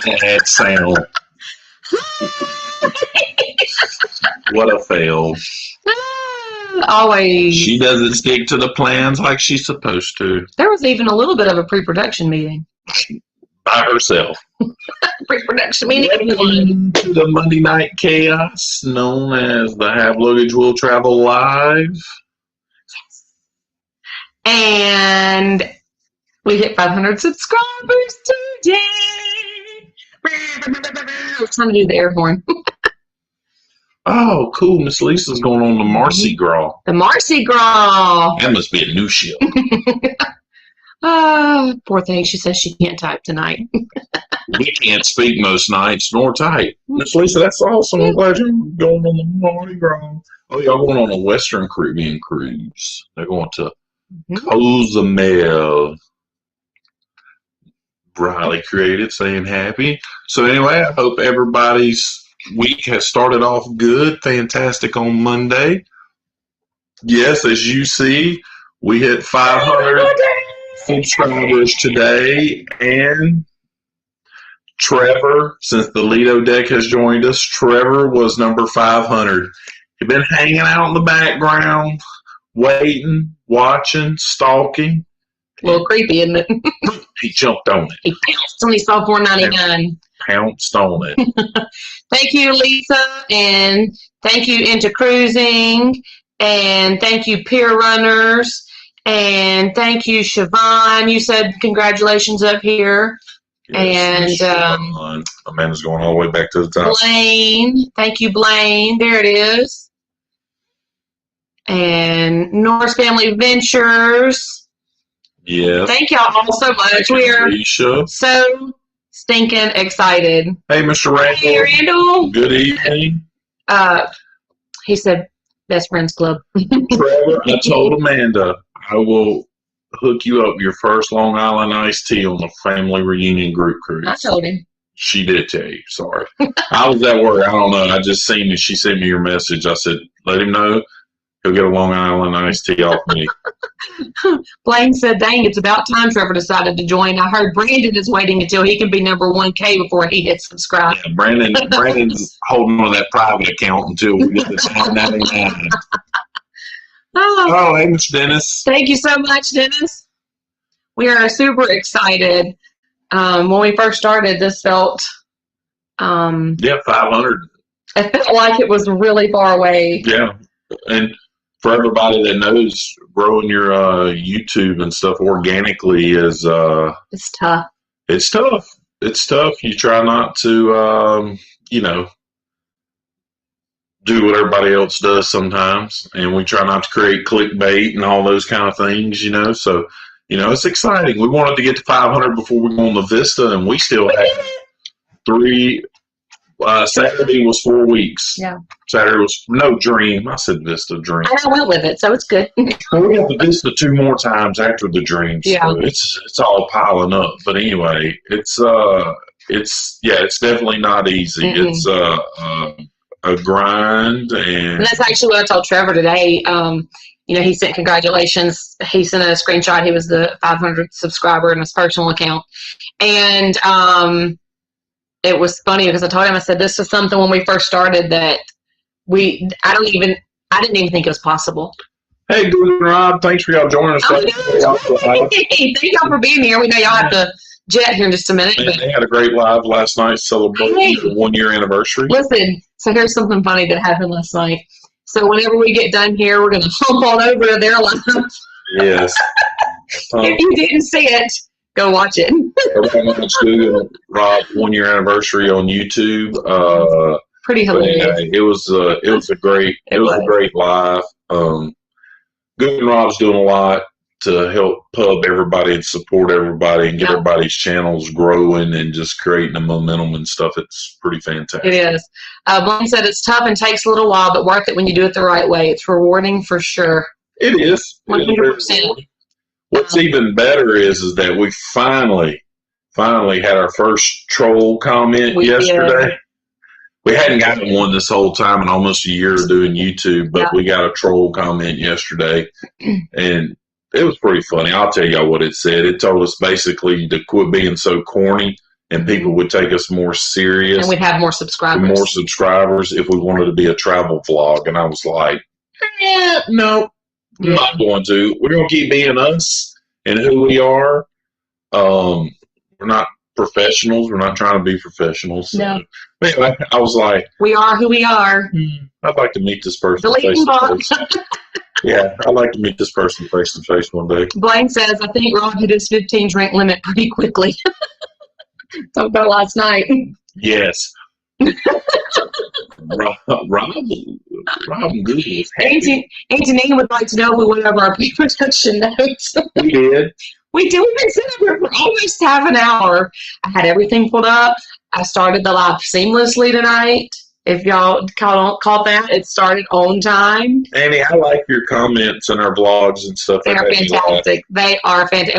That sound. What a fail. Always. She doesn't stick to the plans like she's supposed to. There was even a little bit of a pre-production meeting. By herself. Pre-production meeting. Welcome to the Monday Night Chaos, known as the Have Luggage Will Travel Live. And we hit 500 subscribers today. I was trying to do the air horn. Oh, cool. Miss Lisa's going on the Marcy Gras. The Marcy Gras. That must be a new show. Poor thing. She says she can't type tonight. We can't speak most nights nor type. Miss Lisa, that's awesome. I'm glad you're going on the Mardi Gras. Oh, y'all going on a Western Caribbean cruise. They're going to Cozumel. Riley created, saying happy. So anyway, I hope everybody's week has started off good. Fantastic on Monday. Yes, as you see, we hit 500 subscribers today. And Trevor, since the Lido deck has joined us, Trevor was number 500. He'd been hanging out in the background, waiting, watching, stalking. A little creepy, isn't it? He jumped on it. He pounced when he saw $4.99. Pounced on it. Thank you, Lisa, and thank you, Into Cruising, and thank you, Peer Runners, and thank you, Siobhan. You said congratulations up here. Yes, and Amanda's going all the way back to the top. Blaine, thank you, Blaine. There it is. And Norris Family Ventures. Yes. Thank y'all all so much. We are so stinking excited. Hey, Mr. Randall. Hey, Randall. Good evening. He said, Best Friends Club. Trevor, I told Amanda I will hook you up your first Long Island iced tea on the family reunion group cruise. I told him. She did tell you. Sorry. I was at work. I don't know. I just seen it. She sent me your message. I said, let him know. He'll get a Long Island iced tea off me. Blaine said, dang, it's about time Trevor decided to join. I heard Brandon is waiting until he can be number 1K before he hits subscribe. Yeah, Brandon's holding on to that private account until we get this 199. Oh, hey, Mr. Dennis. Thank you so much, Dennis. We are super excited. When we first started, this felt... 500. It felt like it was really far away. Yeah, and for everybody that knows, growing your YouTube and stuff organically is... it's tough. It's tough. It's tough. You try not to, do what everybody else does sometimes, and we try not to create clickbait and all those kind of things, so it's exciting. We wanted to get to 500 before we go on the Vista, and we still have 3. Saturday was 4 weeks. Yeah. Saturday was no Dream. I said Vista Dream. And I went with it, so it's good. Well, we got the Vista 2 more times after the Dream, so yeah. It's all piling up. But anyway, it's definitely not easy. Mm-hmm. It's a grind, and that's actually what I told Trevor today. He sent congratulations. He sent a screenshot. He was the 500th subscriber in his personal account, and it was funny because I told him, I said, this is something when we first started that I didn't even think it was possible. Hey, good Rob. Thanks for y'all joining us. Thank y'all for being here. We know y'all have to jet here in just a minute. But they had a great live last night celebrating the 1-year anniversary. Listen, so here's something funny that happened last night. So whenever we get done here, we're going to hop on over to their live. Yes. If you didn't see it, go watch it. Everybody wants to Rob 1-year anniversary on YouTube. Pretty hilarious. It was a great live. Good and Rob's doing a lot to help pub everybody and support everybody and get everybody's channels growing and just creating a momentum and stuff. It's pretty fantastic. It is. Blaine said it's tough and takes a little while, but worth it when you do it the right way. It's rewarding for sure. It is. 100%. What's even better is that we finally had our first troll comment yesterday. Did. We hadn't gotten one this whole time in almost a year of doing YouTube, but we got a troll comment yesterday, and it was pretty funny. I'll tell y'all what it said. It told us basically to quit being so corny and people would take us more serious. And we'd have more subscribers. More subscribers if we wanted to be a travel vlog. And I was like, no, I'm not going to. We're going to keep being us and who we are. We're not professionals. We're not trying to be professionals. So. No. Anyway, I was like, we are who we are. I'd like to meet this person face Deleting to box. face. Yeah, I'd like to meet this person face to face one day. Blaine says, I think Rob hit his 15 drink limit pretty quickly. Talked about last night. Yes. Rob Google is happy. Antonina would like to know if we went over our pre-production notes. We did. We did. We've been sitting up here for almost half an hour. I had everything pulled up. I started the live seamlessly tonight. If y'all caught that, it started on time. Annie, I like your comments and our vlogs and stuff. They are fantastic. They are fantastic.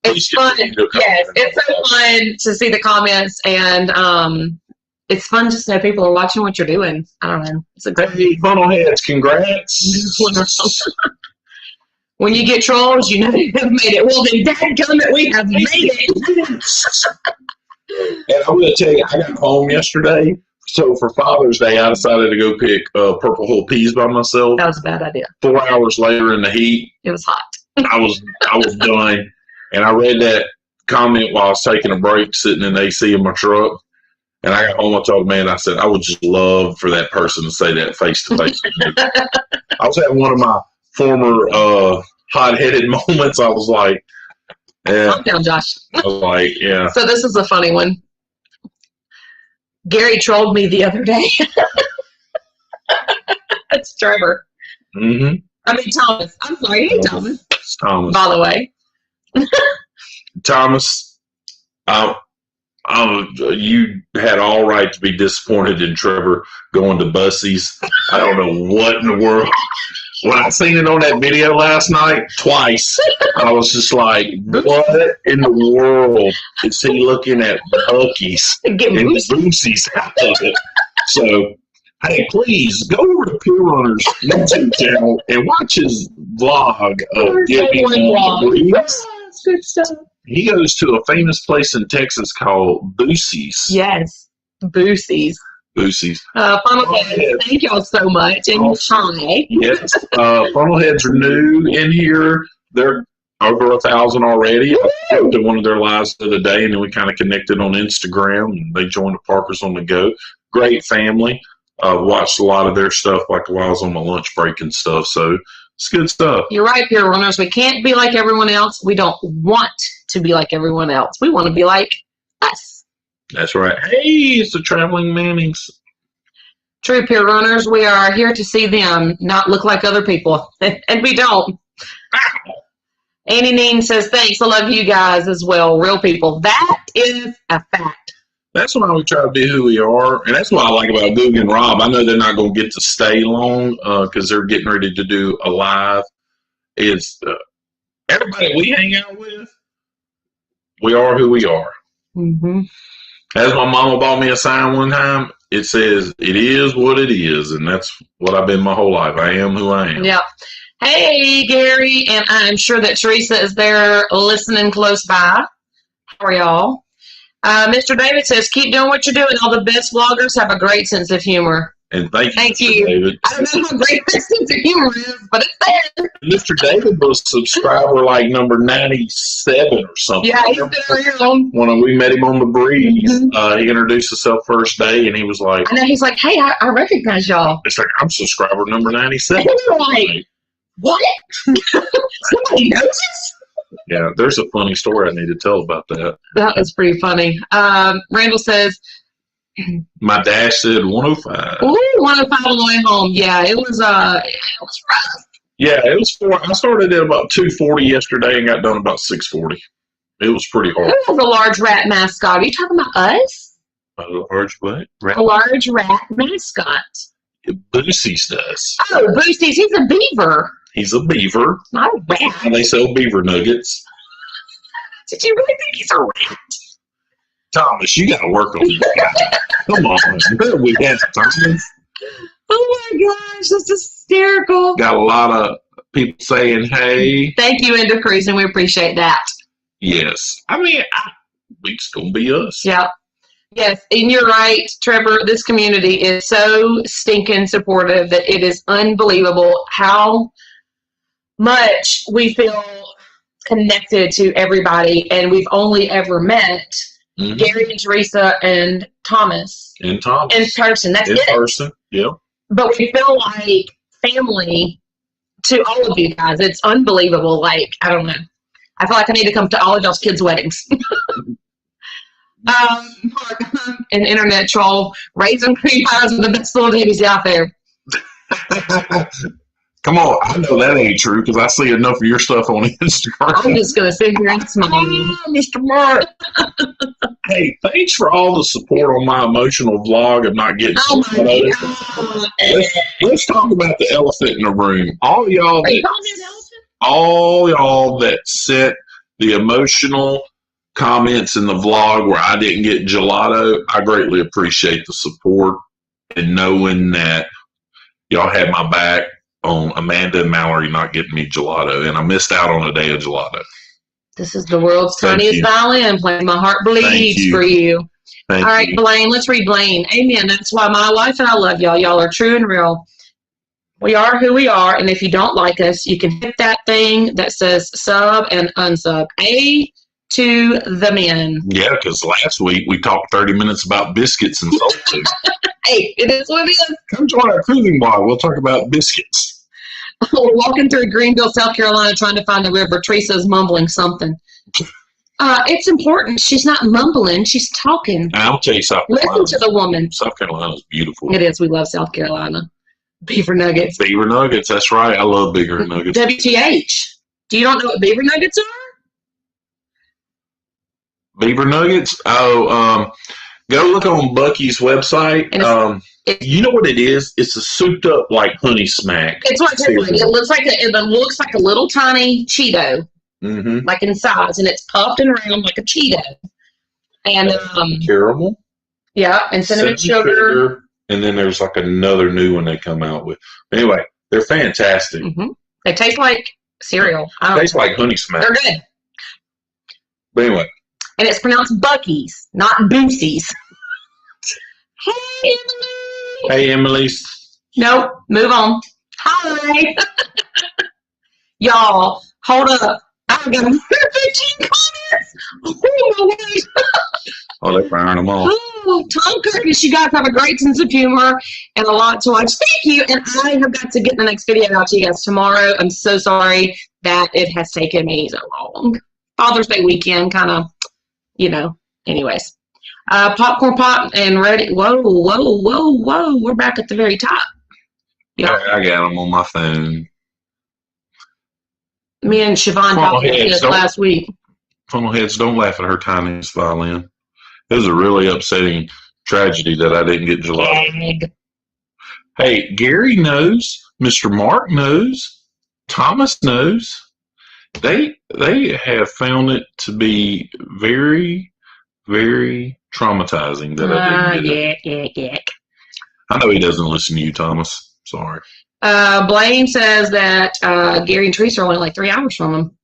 And it's fun. Yes, it's so fun to see the comments, and it's fun just to know people are watching what you're doing. I don't know. It's a good. Hey, funnelheads, congrats. When you get trolls, you know you have made it. Well, then, dadgummit, we have made it. And I'm going to tell you, I got home yesterday. So for Father's Day, I decided to go pick Purple Hull peas by myself. That was a bad idea. 4 hours later in the heat, it was hot. I was done. And I read that comment while I was taking a break, sitting in the AC in my truck. And I got home, I told the man, I said, I would just love for that person to say that face to face. I was having one of my former hot-headed moments. I was like, yeah. Calm down, Josh. I was like, yeah. So this is a funny one. Gary trolled me the other day. That's Trevor. Mm-hmm. I mean, Thomas. I'm sorry. Hey, Thomas. It's Thomas. By the way. Thomas, you had all right to be disappointed in Trevor going to Bussey's. I don't know what in the world. When I seen it on that video last night, twice, I was just like, what in the world is he looking at Buc-ee's and Boosie's out of it? So, hey, please go over to Pure Runner's YouTube channel and watch his vlog of getting on the breeze. That's good stuff. He goes to a famous place in Texas called Boosie's. Yes, Boosie's. Boosie's. Funnelheads, thank y'all so much. And hi. Yes, Funnelheads are new in here. They're over 1,000 already. I went to one of their lives the other day, and then we kind of connected on Instagram, and they joined the Parkers on the Go. Great family. Watched a lot of their stuff like while I was on my lunch break and stuff, so it's good stuff. You're right, Pure Runners. We can't be like everyone else. We don't want to be like everyone else. We want to be like us. That's right. Hey, it's the Traveling Mannings. True, Pure Runners. We are here to see them not look like other people. And we don't. Annie Neen says, thanks. I love you guys as well. Real people. That is a fact. That's why we try to be who we are. And that's what I like about Goog and Rob. I know they're not going to get to stay long because they're getting ready to do a live. It's everybody we hang out with, we are who we are. Mm-hmm. As my mama bought me a sign one time, it says, it is what it is. And that's what I've been my whole life. I am who I am. Yeah. Hey, Gary. And I'm sure that Teresa is there listening close by. How are y'all? Mr. David says, keep doing what you're doing. All the best vloggers have a great sense of humor. And thank you, Thank Mr. you. David. I don't know how great that sense of humor is, but it's there. Mr. David was subscriber like number 97 or something. Yeah, he's been around. When we met him on the breeze, Mm-hmm. he introduced himself first day, and he was like, I know, he's like, hey, I recognize y'all. it's like, I'm subscriber number 97. And we're like, what? Somebody knows us? Yeah, there's a funny story I need to tell about that. That was pretty funny. Randall says, My dash said 105. ooh, 105 on the way home. Yeah, it was rough. Yeah, it was I started at about 2:40 yesterday and got done about 6:40. It was pretty hard. Who has a large rat mascot? Are you talking about us? A large what? A large rat mascot. Boosie's does. Oh, Boosie's. He's a beaver, He's a beaver. not a rat. And they sell beaver nuggets. Did you really think he's a rat? Thomas, you got to work on this guy. Come on. We have Thomas. Oh my gosh, that's hysterical. Got a lot of people saying, hey. Thank you, Ender Cruising. We appreciate that. Yes. I mean, week's gonna be us. Yeah. Yes, and you're right, Trevor. This community is so stinking supportive that it is unbelievable how much we feel connected to everybody, and we've only ever met Gary and Teresa and Thomas in person. That's in it. person. Yeah. But we feel like family to all of you guys. It's unbelievable. Like, I don't know. I feel like I need to come to all of y'all's kids' weddings. Mark, an internet troll, raisin cream pies are the best little babies out there. Come on, I know that ain't true because I see enough of your stuff on Instagram. I'm just gonna sit here and smile. Mr. Mark. Hey, thanks for all the support on my emotional vlog of not getting. Oh my God. Let's talk about the elephant in the room. Are you calling me an elephant? All y'all that sent the emotional comments in the vlog where I didn't get gelato, I greatly appreciate the support and knowing that y'all had my back on Amanda and Mallory not getting me gelato, and I missed out on a day of gelato. This is the world's Thank tiniest you. violin playing. My heart bleeds for you. Thank All right, you. Blaine, let's read Blaine. Amen. That's why my wife and I love y'all. Y'all are true and real. We are who we are, and if you don't like us, you can hit that thing that says sub and unsub. A to the men. Yeah, because last week we talked 30 minutes about biscuits and salt too. Hey, it is what it is. Come join our cruising blog. We'll talk about biscuits. We're walking through Greenville, South Carolina, trying to find the river. Teresa's mumbling something. It's important. She's not mumbling. She's talking. And I'll tell you South Listen Carolina. to the woman. South Carolina is beautiful. It is. We love South Carolina. Beaver nuggets. Beaver nuggets. That's right. I love beaver nuggets. WTH. Do you don't know what beaver nuggets are? Beaver nuggets? Oh, go look on Bucky's website. And You know what it is? It's a souped up like honey smack. It's what it looks like a little tiny Cheeto, Mm-hmm. like in size, and it's puffed and round like a Cheeto. And Caramel, yeah, and cinnamon sugar. and then there's like another new one they come out with. Anyway, they're fantastic. They taste like cereal. Tastes like honey smack. They're good. But anyway, And it's pronounced Bucky's, not Boosie's. Hey, Emily. hey Emily. Nope, move on. Hi. Y'all, hold up. I got 115 comments. Oh, my word. Oh, they're firing them all. Oh, Tom Curtis, you guys have a great sense of humor and a lot to watch. Thank you. And I have got to get the next video out to you guys tomorrow. I'm so sorry that it has taken me so long. Father's Day weekend, kind of, anyways. Popcorn Pop and ready. Whoa, whoa, whoa, whoa. We're back at the very top. Yeah. I got them on my phone. Me and Siobhan talked about this last week. Funnelheads, don't laugh at her tiniest violin. It was a really upsetting tragedy that I didn't get gelato. Hey, Gary knows. Mr. Mark knows. Thomas knows. They have found it to be very, very traumatizing that I didn't get it. I know he doesn't listen to you, Thomas. Sorry. Blaine says that Gary and Teresa are only like 3 hours from him.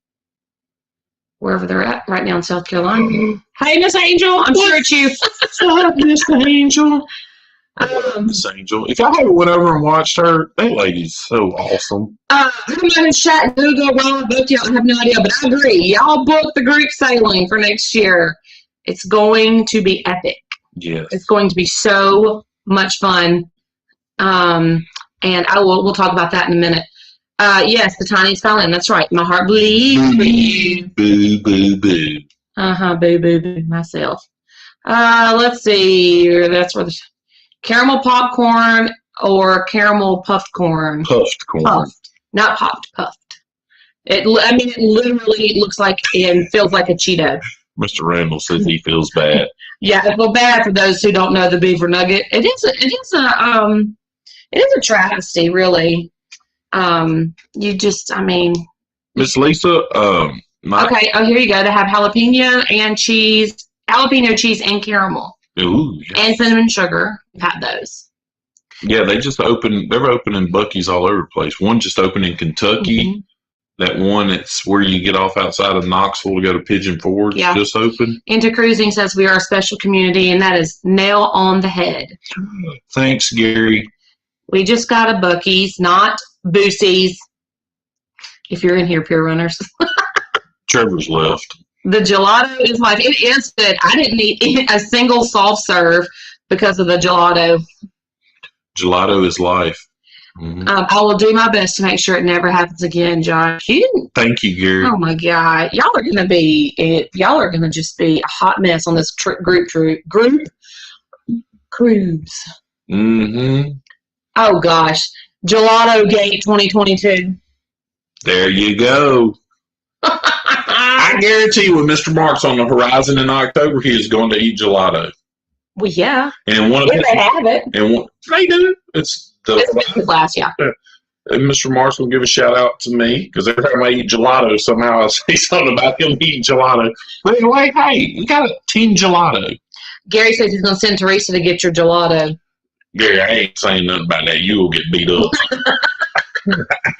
Wherever they're at right now in South Carolina. Hey, Miss Angel. I'm sure it's you. What's up, Miss Angel? Miss Angel. If y'all haven't went over and watched her, that lady's so awesome. I'm not in Chattanooga, Rob. Both y'all have no idea, but I agree. Y'all book the group sailing for next year. It's going to be epic. Yes. It's going to be so much fun. And we'll talk about that in a minute. Yes, the tiniest violin. That's right. My heart bleeds for you. Boo, boo, boo. Boo, boo, boo. Myself. Let's see. That's where the caramel popcorn or caramel puffed corn. Puffed corn. Puffed, not popped. Puffed. It literally looks like and feels like a Cheeto. Mr. Randall says he feels bad. Yeah, I feel bad for those who don't know the beaver nugget. It is a travesty, really. Miss Lisa, okay, here you go. They have jalapeno cheese and caramel. Ooh, yeah. And cinnamon sugar. I've had those. Yeah, they're opening Buc-ee's all over the place. One just opened in Kentucky. That one that's where you get off outside of Knoxville to go to Pigeon Forge just opened. Into Cruising says we are a special community, and that is nail on the head. Thanks, Gary. We just got a Buc-ee's, not Boosie's. If you're in here, Pure Runners. Trevor's left. The gelato is life. It is good. I didn't eat a single soft serve because of the gelato. Gelato is life. Mm-hmm. I will do my best to make sure it never happens again, Josh. You didn't. Thank you, Gary. Oh my God, y'all are gonna just be a hot mess on this group cruise. Mm-hmm. Oh gosh, Gelato Gate 2022. There you go. I guarantee you, when Mr. Mark's on the horizon in October, he is going to eat gelato. Well, yeah. And one of if they have it, and they do. It's class, yeah. And Mr. Mark's will give a shout out to me because every time I eat gelato, somehow I say something about him eating gelato. But anyway, hey, you got a team gelato. Gary says he's going to send Teresa to get your gelato. Gary, I ain't saying nothing about that. You will get beat up.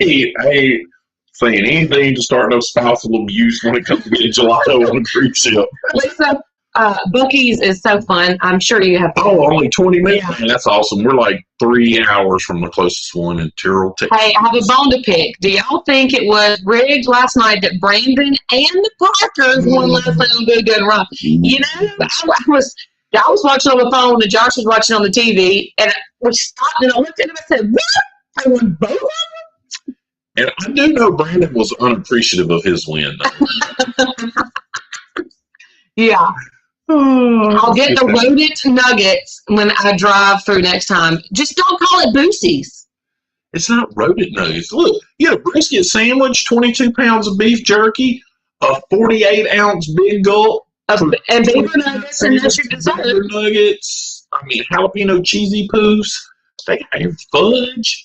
I ain't saying anything to start no spousal abuse when it comes to getting gelato on a cruise ship. Lisa, Buc-ee's is so fun. I'm sure you have. Oh, only 20 minutes? Yeah. Man, that's awesome. We're like 3 hours from the closest one in Tyrrell, Texas. Hey, I have a bone to pick. Do y'all think it was rigged last night that Brandon and the Parkers won last night on Good Good Run? You know, I was watching on the phone and Josh was watching on the TV, and we stopped and I looked at him and said, "What? I won both of them?" And I do know Brandon was unappreciative of his win. Yeah. I'll get the rodent nuggets when I drive through next time. Just don't call it Boosie's. It's not rodent nuggets. Look, you get a brisket sandwich, 22 pounds of beef jerky, a 48-ounce big gulp, and beaver nuggets, and that's your dessert. Beaver nuggets. I mean, jalapeno cheesy poofs. They have fudge.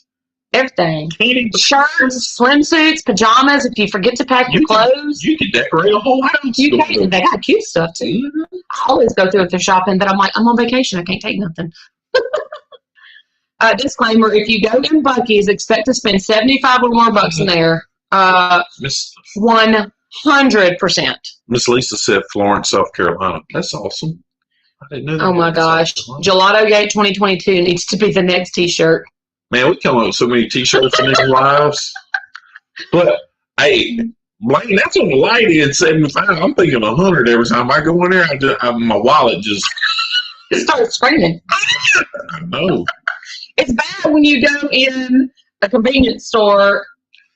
Everything. Candy shirts, swimsuits, pajamas. If you forget to pack your clothes, you can decorate a whole house. You can. They got cute stuff too. I always go through if they're shopping, but I'm like, I'm on vacation. I can't take nothing. Disclaimer: if you go to Buc-ee's, expect to spend $75 or more bucks in there. 100%. Miss Lisa said Florence, South Carolina. That's awesome. I didn't know that. Oh my gosh, Gelato Gate 2022 needs to be the next T-shirt. Man, we come up with so many T-shirts in these lives. But, hey, Blaine, that's on the light end 75. I'm thinking 100 every time I go in there. My wallet just starts screaming. I know. It's bad when you go in a convenience store.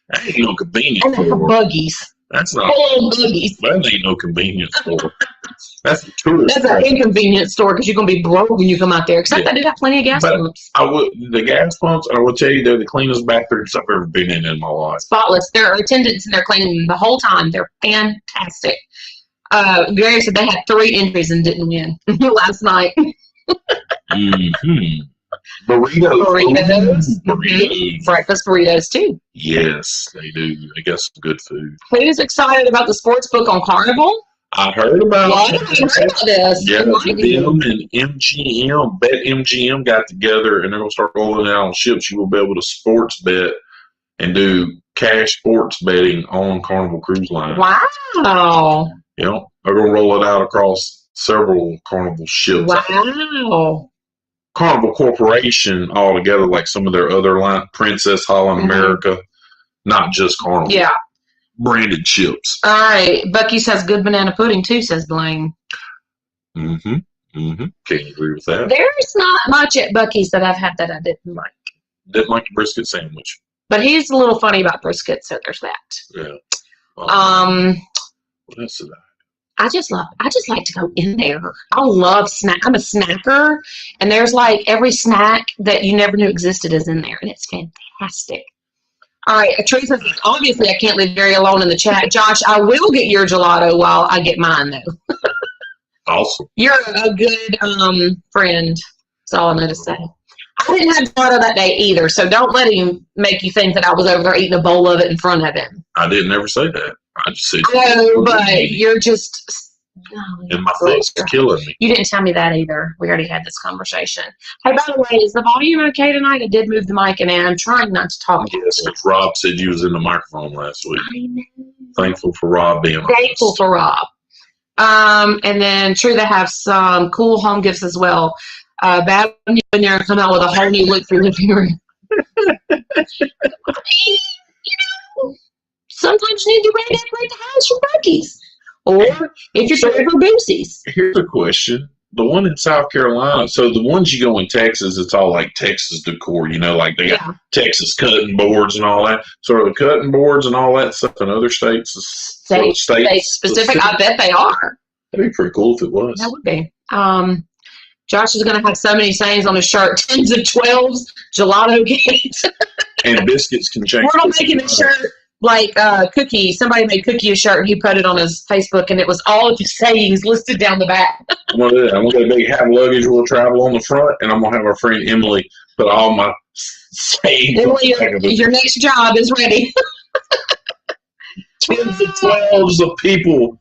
That ain't no convenience store. And buggies. That's not. Buggies. That ain't no convenience store. That's a tourist. That's an inconvenience store because you're going to be broke when you come out there. Except I did have plenty of gas pumps. The gas pumps, I will tell you, they're the cleanest bathrooms I've ever been in my life. Spotless. There are attendants and they're cleaning the whole time. They're fantastic. Gary said they had 3 entries and didn't win last night. Mm-hmm. Burritos. Breakfast burritos too. Yes, they do. They got some good food. Who's excited about the sports book on Carnival? I heard about this. Yeah, them and MGM, BetMGM got together and they're going to start rolling out on ships. You will be able to sports bet and do cash sports betting on Carnival Cruise Line. Wow. Yeah, they're going to roll it out across several Carnival ships. Wow. Carnival Corporation altogether, like some of their other line, Princess Holland America, not just Carnival. Yeah. Branded chips. All right. Buc-ee's has good banana pudding too, says Blaine. Mm-hmm. Mm-hmm. Can't agree with that. There's not much at Buc-ee's that I've had that I didn't like. Didn't like the brisket sandwich. But he's a little funny about brisket, so there's that. Yeah. What else is that? I just like to go in there. I love snack. I'm a snacker, and there's like every snack that you never knew existed is in there, and it's fantastic. All right, Teresa says, obviously I can't leave Gary alone in the chat. Josh, I will get your gelato while I get mine, though. Awesome. You're a good friend. That's all I'm going to say. I didn't have gelato that day either, so don't let him make you think that I was over there eating a bowl of it in front of him. I didn't ever say that. I just said. No, but you're just and my foot's killing me. You didn't tell me that either. We already had this conversation. Hey, by the way, is the volume okay tonight? I did move the mic in, and I'm trying not to talk. Yes, Rob said you was in the microphone last week. I know. Thankful for Rob being on. Thankful for Rob. And then true, they have some cool home gifts as well. Bad when you in there and come out with a whole new look for your living room. Sometimes you need to redecorate the house for Buc-ee's. Or if you're trying for Boosie's. Here's a question. The one in South Carolina, so the ones you go in Texas, it's all like Texas decor, like they got Texas cutting boards and all that. So are the cutting boards and all that stuff in other states? State specific? I bet they are. That'd be pretty cool if it was. That would be. Josh is going to have so many sayings on his shirt. 10s of 12s, gelato cakes. And biscuits can change. We're not making a shirt like Cookie. Somebody made Cookie a shirt and he put it on his Facebook and it was all of his sayings listed down the back. I'm going to get a big have luggage will travel on the front, and I'm going to have our friend Emily put all my sayings Emily, your next job is ready. 10s of 12s of people.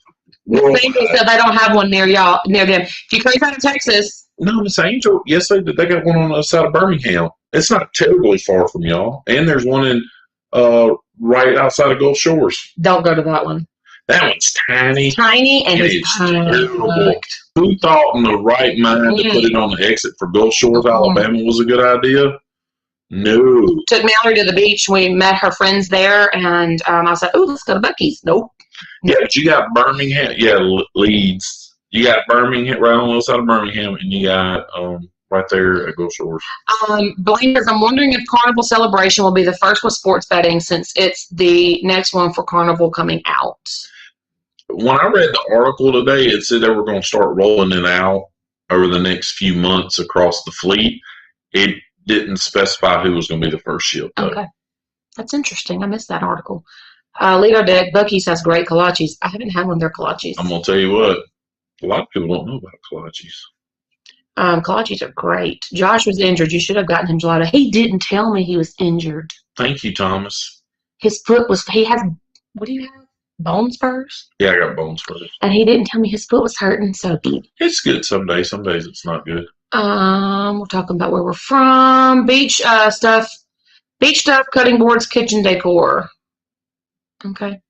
Angel said they don't have one near them. If you come out of Texas. No, Miss Angel, yes, they got one on the other side of Birmingham. It's not terribly far from y'all. And there's one in right outside of Gulf Shores. Don't go to that one. That one's tiny. Tiny and it's terrible. Who thought in the right mind to put it on the exit for Gulf Shores, Alabama was a good idea? No. Took Mallory to the beach. We met her friends there, and I said, "Oh, let's go to Buc-ee's." Nope. Yeah, but you got Birmingham. Yeah, Leeds. You got Birmingham right on the other side of Birmingham, and you got right there at Gulf Shores. Blaine says, I'm wondering if Carnival Celebration will be the first with sports betting since it's the next one for Carnival coming out. When I read the article today, it said they were going to start rolling it out over the next few months across the fleet. It didn't specify who was going to be the first ship, though. Okay. That's interesting. I missed that article. Lido Deck, Buc-ee's has great kolaches. I haven't had one of their kolaches. I'm going to tell you what. A lot of people don't know about kolaches. Kolaches are great. Josh was injured. You should have gotten him gelato. He didn't tell me he was injured. Thank you, Thomas. His foot was, he has, what do you have? Bone spurs? Yeah, I got bone spurs. And he didn't tell me his foot was hurting, so it's good some days. Some days it's not good. We're talking about where we're from. Beach stuff, cutting boards, kitchen decor. Okay.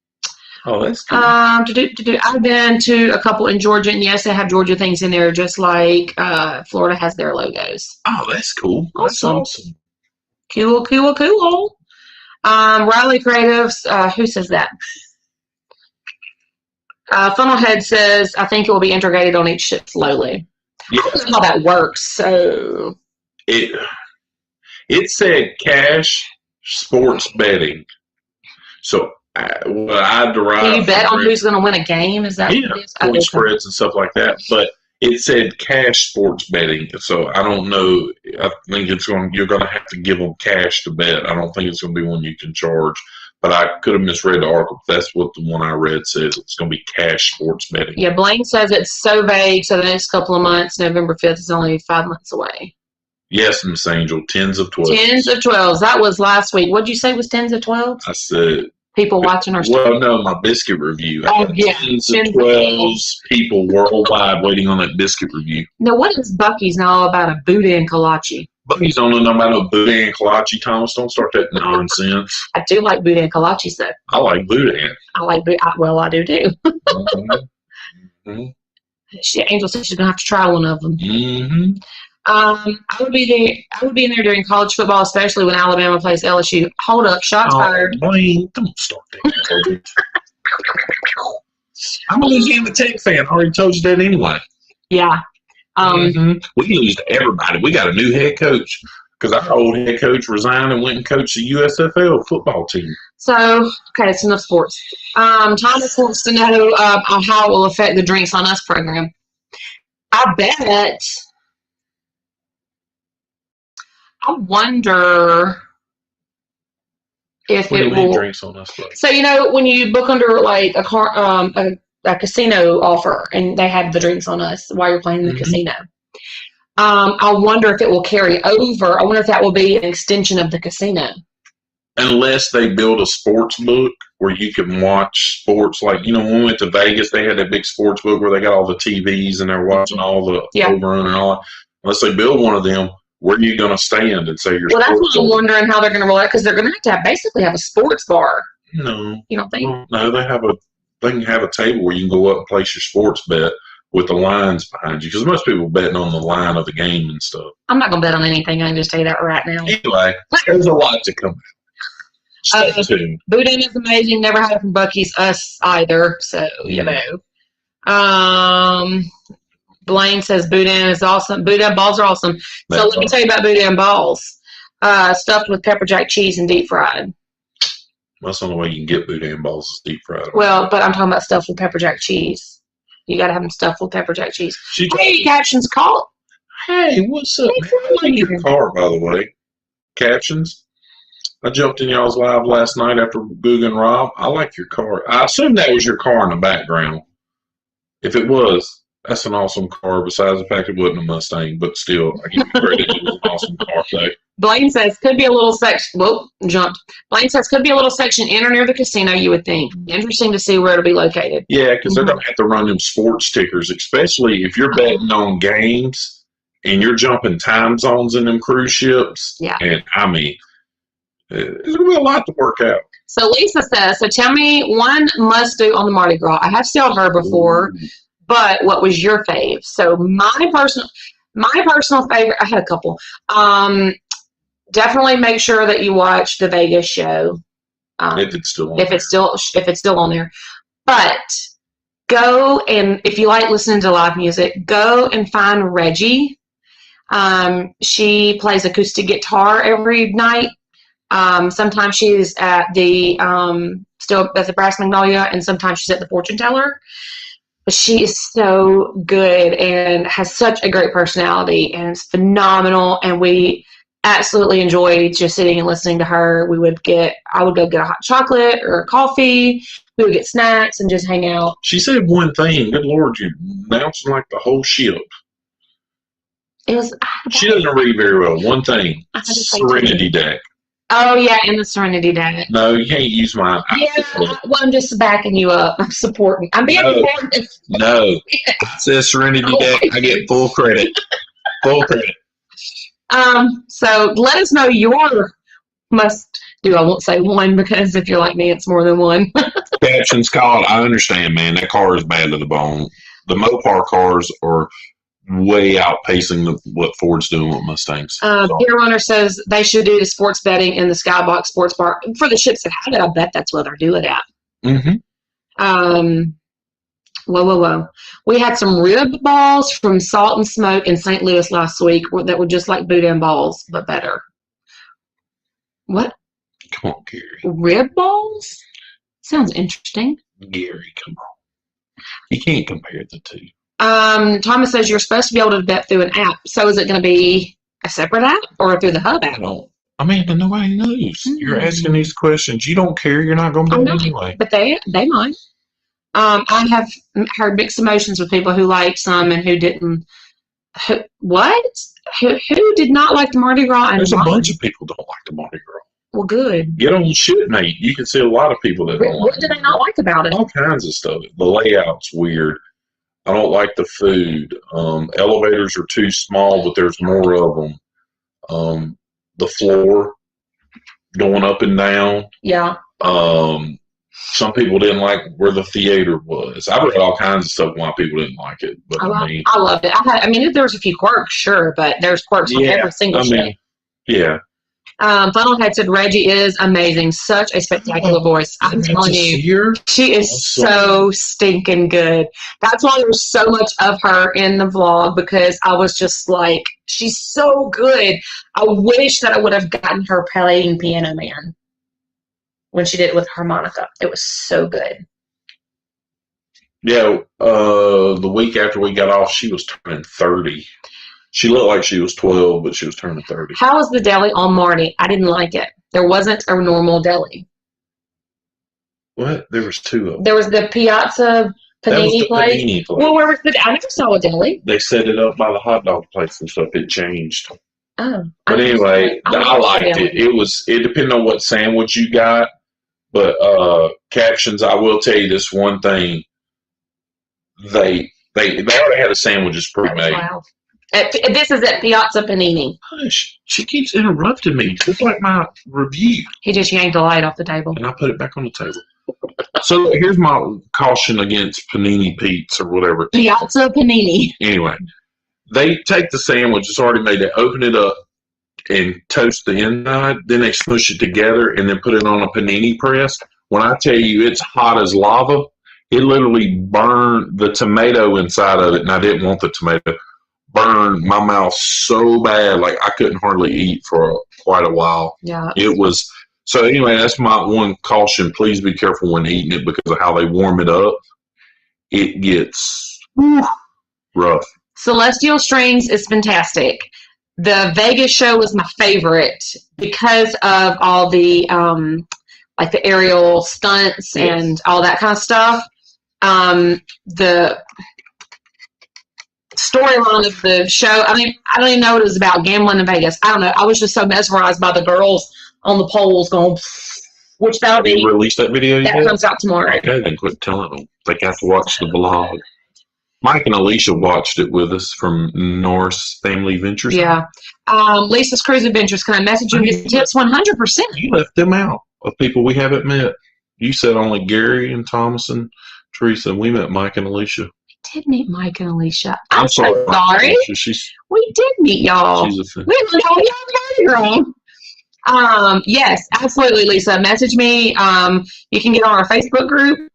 Oh, that's good. I've been to a couple in Georgia, and yes, they have Georgia things in there, just like Florida has their logos. Oh, that's cool. That's awesome. Cool. Riley Creatives, who says that? Funnelhead says, I think it will be integrated on each ship slowly. Yeah. I don't know how that works. So it said cash sports betting. So what I derived. Do you bet on who's going to win a game? Is that point spreads and stuff like that? But it said cash sports betting. So I don't know. I think you're going to have to give them cash to bet. I don't think it's going to be one you can charge. But I could have misread the article. That's what the one I read says. It's going to be cash sports betting. Yeah, Blaine says it's so vague. So the next couple of months, November 5th is only 5 months away. Yes, Miss Angel, 10s of 12s. 10s of 12s. That was last week. What did you say was 10s of 12s? I said. People watching our stuff. Well, no, my biscuit review. Oh, yeah. 10s of 12s people worldwide waiting on that biscuit review. Now, what is Buc-ee's now about a boudin kolache? Buc-ee's don't know nothing about no boudin kolache, Thomas. Don't start that nonsense. I do like boudin kolaches, though. I like boudin. I do too. Mm-hmm. Angel said she's going to have to try one of them. Mm-hmm. I would be in there during college football, especially when Alabama plays LSU. Hold up, shots fired. Blaine, don't start that. I'm a Louisiana Tech fan. I already told you that anyway. Yeah. We lose to everybody. We got a new head coach because our old head coach resigned and went and coached the USFL football team. So, okay, it's enough sports. Thomas wants to know how it will affect the Drinks on Us program. I bet. I wonder if it will. Drinks on Us? So when you book under like a casino offer, and they have the Drinks on Us while you're playing in the casino. I wonder if it will carry over. I wonder if that will be an extension of the casino. unless they build a sports book where you can watch sports. Like, when we went to Vegas, they had that big sports book where they got all the TVs and they're watching all the overrun and all that. Unless they build one of them, where are you going to stand and say you're Well, that's what I'm wondering how they're going to roll out, because they're going to have basically have a sports bar. No. You don't think? No, they can have a table where you can go up and place your sports bet with the lines behind you, because most people betting on the line of the game and stuff. I'm not going to bet on anything. I can just tell you that right now. Anyway, there's a lot to come out. Stay tuned. Boudin is amazing. Never had it from Buc-ee's. Us either. So, Blaine says Boudin is awesome. Boudin balls are awesome. So let me tell you about Boudin balls. Stuffed with pepper jack cheese and deep fried. That's the only way you can get Boudin balls is deep fried. Well, but I'm talking about stuffed with pepper jack cheese. You got to have them stuffed with pepper jack cheese. Hey, Captions call. Hey, what's up? I like your car, by the way. Captions. I jumped in y'all's live last night after Boog and Rob. I like your car. I assume that was your car in the background. If it was, that's an awesome car, besides the fact it wasn't a Mustang, but still, I give you credit. It was an awesome car. So. Blaine says, could be a little section. Whoa, jumped. Blaine says, could be a little section in or near the casino, you would think. Interesting to see where it'll be located. Yeah, because they're going to have to run them sports stickers, especially if you're betting on games and you're jumping time zones in them cruise ships. Yeah. And, I mean, there's going to be a lot to work out. So Lisa says, so tell me one must do on the Mardi Gras. I have sailed her before. Ooh. But what was your fave? So my personal favorite, I had a couple. Definitely make sure that you watch the Vegas show. If it's still on there. But go, and if you like listening to live music, go and find Reggie. She plays acoustic guitar every night. Sometimes she's at the still at the Brass Magnolia, and sometimes she's at the Fortune Teller. But she is so good and has such a great personality, and it's phenomenal. And we absolutely enjoy just sitting and listening to her. I would go get a hot chocolate or a coffee. We would get snacks and just hang out. She said one thing. Good Lord, you're announcing like the whole ship. She doesn't read very well. One thing. Serenity Deck. Oh, yeah, and the Serenity Deck. No, you can't use mine. I'm just backing you up. I'm supporting. I'm being supportive. No. It says Serenity Deck. I get full credit. Full credit. So let us know your must do. I won't say one, because if you're like me, it's more than one. Captions called. I understand, man. That car is bad to the bone. The Mopar cars are way outpacing what Ford's doing with Mustangs. Beer Runner says they should do the sports betting in the Skybox Sports Bar. For the ships that have it, I bet that's where they're doing it at. Mm-hmm. Whoa. We had some rib balls from Salt and Smoke in St. Louis last week that were just like boudin balls, but better. What? Come on, Gary. Rib balls? Sounds interesting. Gary, come on. You can't compare the two. Thomas says you're supposed to be able to bet through an app. So is it going to be a separate app or through the Hub app? I mean, but nobody knows. You're asking these questions. You don't care. You're not going to bet anyway. But they might. I have heard mixed emotions with people who liked some and who didn't. Who did not like the Mardi Gras? There's a bunch of people don't like the Mardi Gras. Well, good. Get on ShipMate. You can see a lot of people that don't like it. What do they not like about it? All kinds of stuff. The layout's weird. I don't like the food. Elevators are too small, but there's more of them. The floor going up and down. Yeah. Some people didn't like where the theater was. I've read all kinds of stuff why people didn't like it. But I loved it. There was a few quirks, sure, but there's quirks on every single show. Yeah. Funnelhead said Reggie is amazing. Such a spectacular voice. I'm telling you, she is so stinking good. That's why there was so much of her in the vlog, because I was just like, she's so good. I wish that I would have gotten her playing Piano Man when she did it with harmonica. It was so good. Yeah, the week after we got off, she was turning 30. She looked like she was 12, but she was turning 30. How was the deli on Marty? I didn't like it. There wasn't a normal deli. What? There was two of them. There was the Piazza Panini place. Well, where was I never saw a deli. They set it up by the hot dog place and stuff. It changed. Oh. But anyway, I liked it. It depended on what sandwich you got. But Captions, I will tell you this one thing. They already had the sandwiches pre-made. Wow. This is at Piazza Panini. Hush, she keeps interrupting me. It's like my review. He just yanked the light off the table. And I put it back on the table. So here's my caution against Panini Pete's or whatever. Piazza Panini. Anyway, they take the sandwich, it's already made, they open it up and toast the inside, then they smush it together and then put it on a panini press. When I tell you it's hot as lava, it literally burned the tomato inside of it, and I didn't want the tomato. Burned my mouth so bad, like I couldn't hardly eat for quite a while. Yeah. It was, so anyway, that's my one caution. Please be careful when eating it because of how they warm it up. It gets rough. Celestial Strings is fantastic. The Vegas show was my favorite because of all the like the aerial stunts and all that kind of stuff. The storyline of the show, I mean, I don't even know what it was about, gambling in Vegas. I don't know. I was just so mesmerized by the girls on the poles going, which that'll be. You released that video yet? That comes out tomorrow. Okay, then quit telling them. They have to watch the vlog. Mike and Alicia watched it with us from Norse Family Ventures. Yeah. Lisa's Cruise Adventures. Can I message you his tips? 100%. You left them out of people we haven't met. You said only Gary and Thomas and Teresa. We met Mike and Alicia. We did meet Mike and Alicia. I'm sorry. So sorry. We did meet y'all. She's a fan. We don't know y'all wrong. Yes, absolutely, Lisa. Message me. You can get on our Facebook group.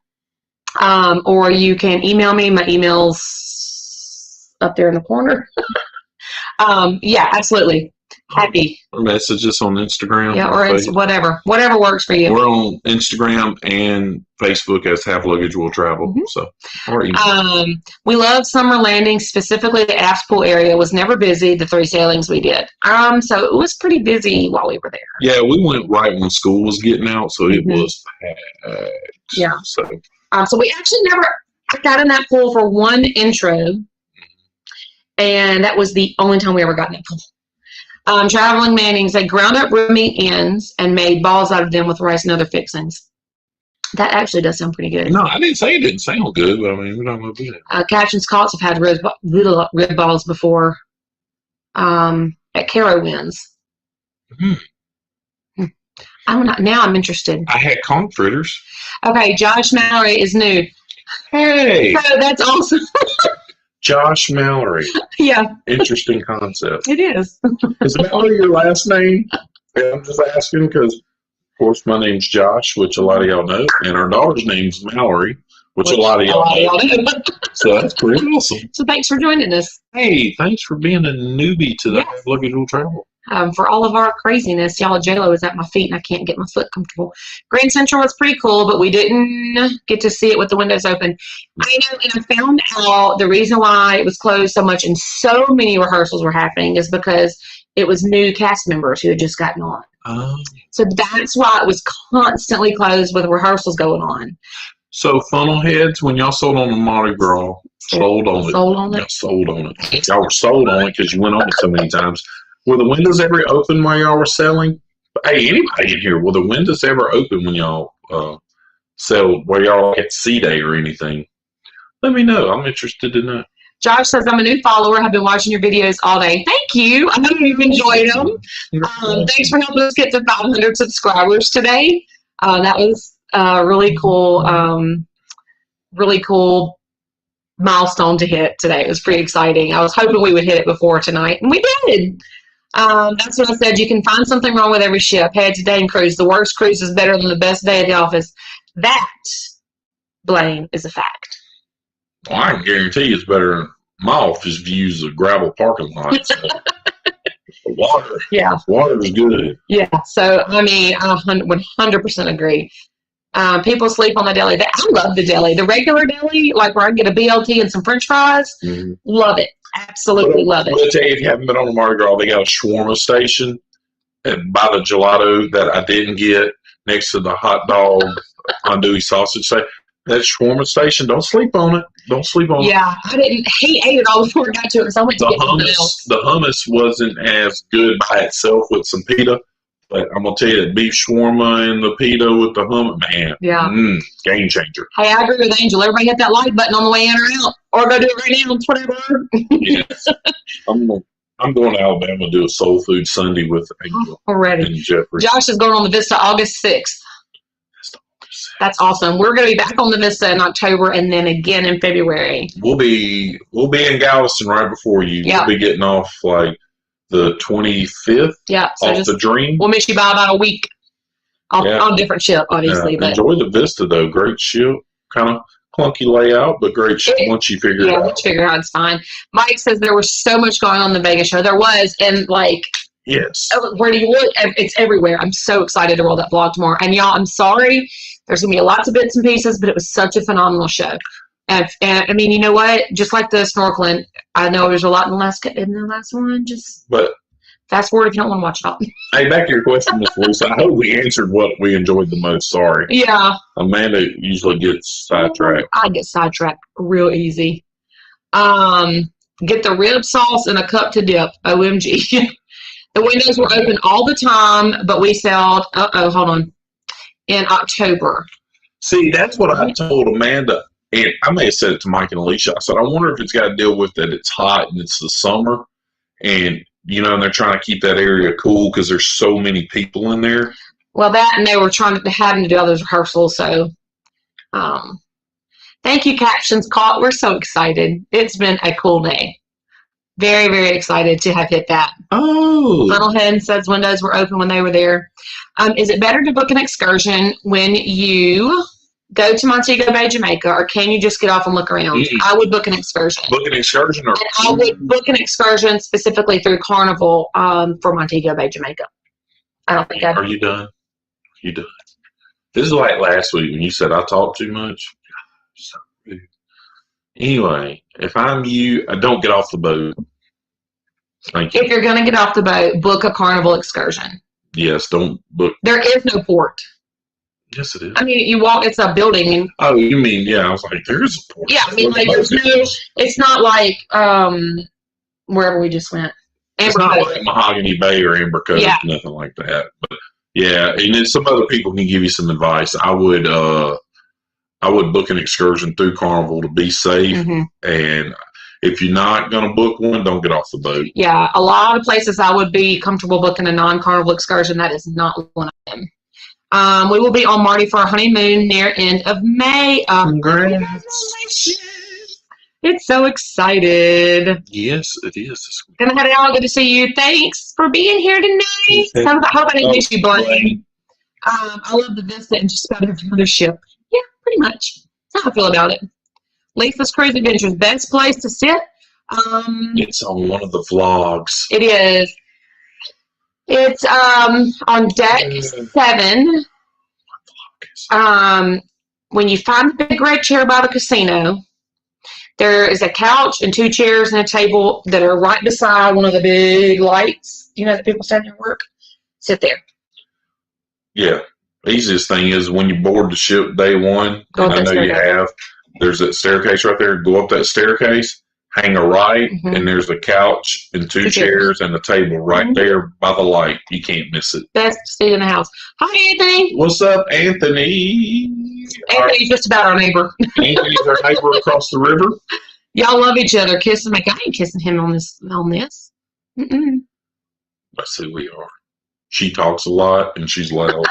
Or you can email me. My email's up there in the corner. Yeah, absolutely. Happy. Or message us on Instagram. Yeah, or it's whatever works for you. We're on Instagram and Facebook as Half Luggage Will Travel. Mm-hmm. So, we love Summer Landing, specifically the Aft Pool area was never busy. The 3 sailings we did. So it was pretty busy while we were there. Yeah, we went right when school was getting out, so it was packed. Yeah. So we actually I got in that pool for one intro, and that was the only time we ever got in that pool. Traveling Mannings, they ground up red meat ends and made balls out of them with rice and other fixings. That actually does sound pretty good. No, I didn't say it didn't sound good, but I mean, we're not going to do that. Captions Calls have had little rib balls before at Carowinds. Mm-hmm. I don't know. Now I'm interested. I had conch fritters. Okay, Josh Mallory is new. Hey! So that's awesome. Josh Mallory. Yeah. Interesting concept. It is. Is Mallory your last name? I'm just asking because, of course, my name's Josh, which a lot of y'all know, and our daughter's name's Mallory, which a lot of y'all know. So that's pretty awesome. So thanks for joining us. Hey, thanks for being a newbie to the Half Luggage Will Travel. For all of our craziness, y'all, J-Lo is at my feet and I can't get my foot comfortable. Grand Central was pretty cool, but we didn't get to see it with the windows open. I know, and I found out the reason why it was closed so much and so many rehearsals were happening is because it was new cast members who had just gotten on. So that's why it was constantly closed with rehearsals going on. So funnel heads, when y'all sold on the Mardi Gras, sold on it. Y'all sold on it. Y'all were sold on it because you went on it so many times. Were the windows ever open while y'all were selling? Hey, anybody in here, were the windows ever open when y'all sell, where y'all at C-Day or anything? Let me know. I'm interested to know. Josh says, I'm a new follower. I've been watching your videos all day. Thank you. I know you've enjoyed them. Thanks for helping us get to 500 subscribers today. That was really cool milestone to hit today. It was pretty exciting. I was hoping we would hit it before tonight, and we did. That's what I said. You can find something wrong with every ship. Head to day and cruise. The worst cruise is better than the best day at the office. That, Blaine, is a fact. Well, I can guarantee you it's better than my office views of gravel parking lot. So. Water. Yeah. Water is good. Yeah. So, I mean, I 100% agree. People sleep on the deli. I love the deli. The regular deli, like where I get a BLT and some French fries, love it. Absolutely love it. I'll tell you, if you haven't been on the Mardi Gras, they got a shawarma station by the gelato that I didn't get next to the hot dog andouille sausage. That shawarma station, don't sleep on it. Don't sleep on it. Yeah, I didn't. He ate it all before I got to it because I went to get something else. The hummus wasn't as good by itself with some pita, but I'm gonna tell you that beef shawarma and the pita with the hummus, man, game changer. Hey, I agree with Angel. Everybody hit that like button on the way in or out, or go do it right now. It's whatever. Yes, I'm going to Alabama to do a soul food Sunday with Angel already. And Jeffrey. Josh is going on the Vista August 6th. That's awesome. We're going to be back on the Vista in October and then again in February. We'll be in Galveston right before you. Yeah. We'll be getting off like the 25th. Yeah. So off the Dream. We'll miss you by about a week on a different ship, obviously. But enjoy the Vista though. Great ship. Kind of clunky layout, but great ship once you figure it out. Yeah, once you figure it out, it's fine. Mike says there was so much going on in the Vegas show. There was, and like. Yes. Where do you look? It's everywhere. I'm so excited to roll that vlog tomorrow. And y'all, I'm sorry. There's going to be lots of bits and pieces, but it was such a phenomenal show. And I mean, you know what? Just like the snorkeling, I know there's a lot in the last one. But fast forward if you don't want to watch it all. Hey, back to your question, Miss Lisa. I hope we answered what we enjoyed the most. Sorry. Yeah. Amanda usually gets sidetracked. I get sidetracked real easy. Get the rib sauce in a cup to dip. OMG. The windows were open all the time, but we sold, hold on, in October. See, that's what I told Amanda, and I may have said it to Mike and Alicia. I said, I wonder if it's got to deal with that it's hot and it's the summer, and, you know, and they're trying to keep that area cool because there's so many people in there. Well, that, and they were having to do all those rehearsals, so, thank you, Captions Caught. We're so excited. It's been a cool day. Very, very excited to have hit that. Oh. Funnelhead says windows were open when they were there. Is it better to book an excursion when you go to Montego Bay, Jamaica, or can you just get off and look around? I would book an excursion. Book an excursion? And I would book an excursion specifically through Carnival for Montego Bay, Jamaica. I don't think Are you done? You done? This is like last week when you said I talk too much. So rude. Anyway, if I'm you, I don't get off the boat. Thank you. If you're going to get off the boat, book a Carnival excursion. Yes, don't book. There is no port. Yes, it is. I mean, you walk, it's a building. And, oh, you mean, yeah, I was like, there's a port. Yeah, I mean, like, there's no, it's not like wherever we just went. It's not like Mahogany Bay or Amber Cove, nothing like that. But yeah, and then some other people can give you some advice. I would book an excursion through Carnival to be safe, and if you're not going to book one, don't get off the boat. Yeah, a lot of places I would be comfortable booking a non-Carnival excursion. That is not one of them. We will be on Marty for our honeymoon near end of May. Congratulations. It's so excited. Yes, it is. Gonna head out. Good to see you. Thanks for being here tonight. I hope I didn't miss you, Blaine. I love the Vista and just about every other ship. Yeah, pretty much. That's how I feel about it. Lisa's Cruise Adventures, best place to sit. It's on one of the vlogs. It is. It's on deck 7. When you find the big red chair by the casino, there is a couch and 2 chairs and a table that are right beside one of the big lights. You know that people stand there and work? Sit there. Yeah. Easiest thing is when you board the ship day one, and I know you have, there's that staircase right there. Go up that staircase, hang a right, and there's a couch and 2 chairs and a table right there by the light. You can't miss it. Best seat in the house. Hi, Anthony. What's up, Anthony? Anthony's just about our neighbor. Anthony's our neighbor across the river. Y'all love each other. Kissing. Like, I ain't kissing him on this. Let's see, we are. She talks a lot and she's loud.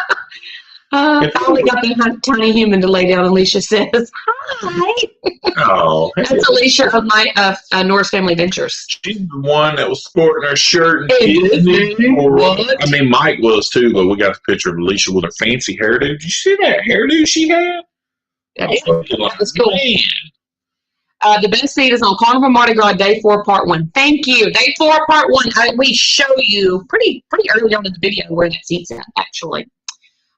Finally got the tiny human to lay down. Alicia says, hi. Oh, hey. That's Alicia of my Norris Family Ventures. She's the one that was sporting her shirt and I mean, Mike was too, but we got the picture of Alicia with her fancy hairdo. Did you see that hairdo she had? That was cool. The best seat is on Carnival Mardi Gras Day 4 Part 1. Thank you. Day 4 Part 1. We show you pretty early on in the video where that seat's at, actually.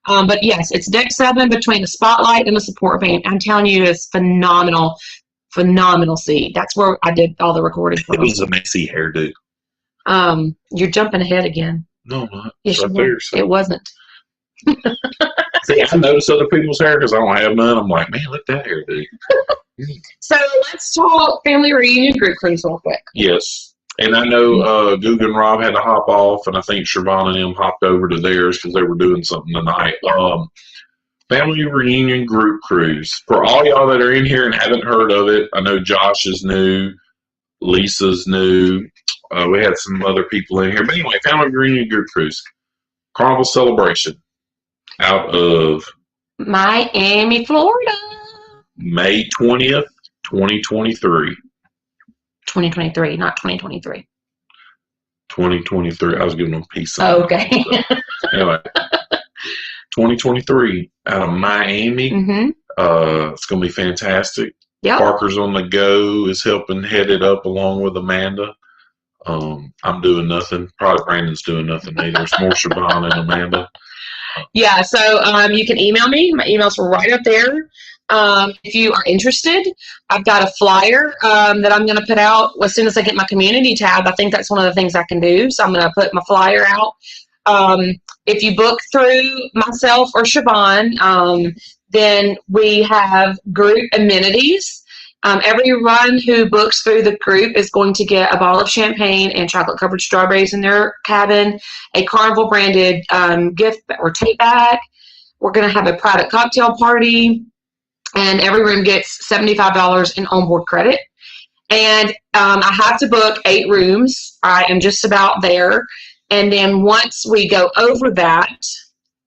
But yes, it's deck 7 between the spotlight and the support band. I'm telling you, it's phenomenal seat. That's where I did all the recording. It was a messy hairdo. You're jumping ahead again. No, I'm not. Yes, it wasn't. See, I notice other people's hair because I don't have none. I'm like, man, let that hair do. So let's talk family reunion group cruise real quick. Yes. And I know Goog and Rob had to hop off, and I think Siobhan and them hopped over to theirs because they were doing something tonight. Family reunion group cruise. For all y'all that are in here and haven't heard of it, I know Josh is new, Lisa's new. We had some other people in here. But anyway, family reunion group cruise. Carnival Celebration out of Miami, Florida. May 20th, 2023. 2023, not 2023. 2023. I was giving them a piece of Oh, okay. Anyway, 2023 out of Miami. Mm-hmm. It's going to be fantastic. Yep. Parker's on the go, is helping head it up along with Amanda. I'm doing nothing. Probably Brandon's doing nothing either. It's more Siobhan and Amanda. Yeah, so you can email me. My email's right up there. If you are interested, I've got a flyer that I'm going to put out as soon as I get my community tab. I think that's one of the things I can do. So I'm going to put my flyer out. If you book through myself or Siobhan, then we have group amenities. Everyone who books through the group is going to get a bottle of champagne and chocolate-covered strawberries in their cabin, a Carnival branded gift or tape bag. We're going to have a private cocktail party, and every room gets $75 in onboard credit. And I have to book 8 rooms. I am just about there. And then once we go over that,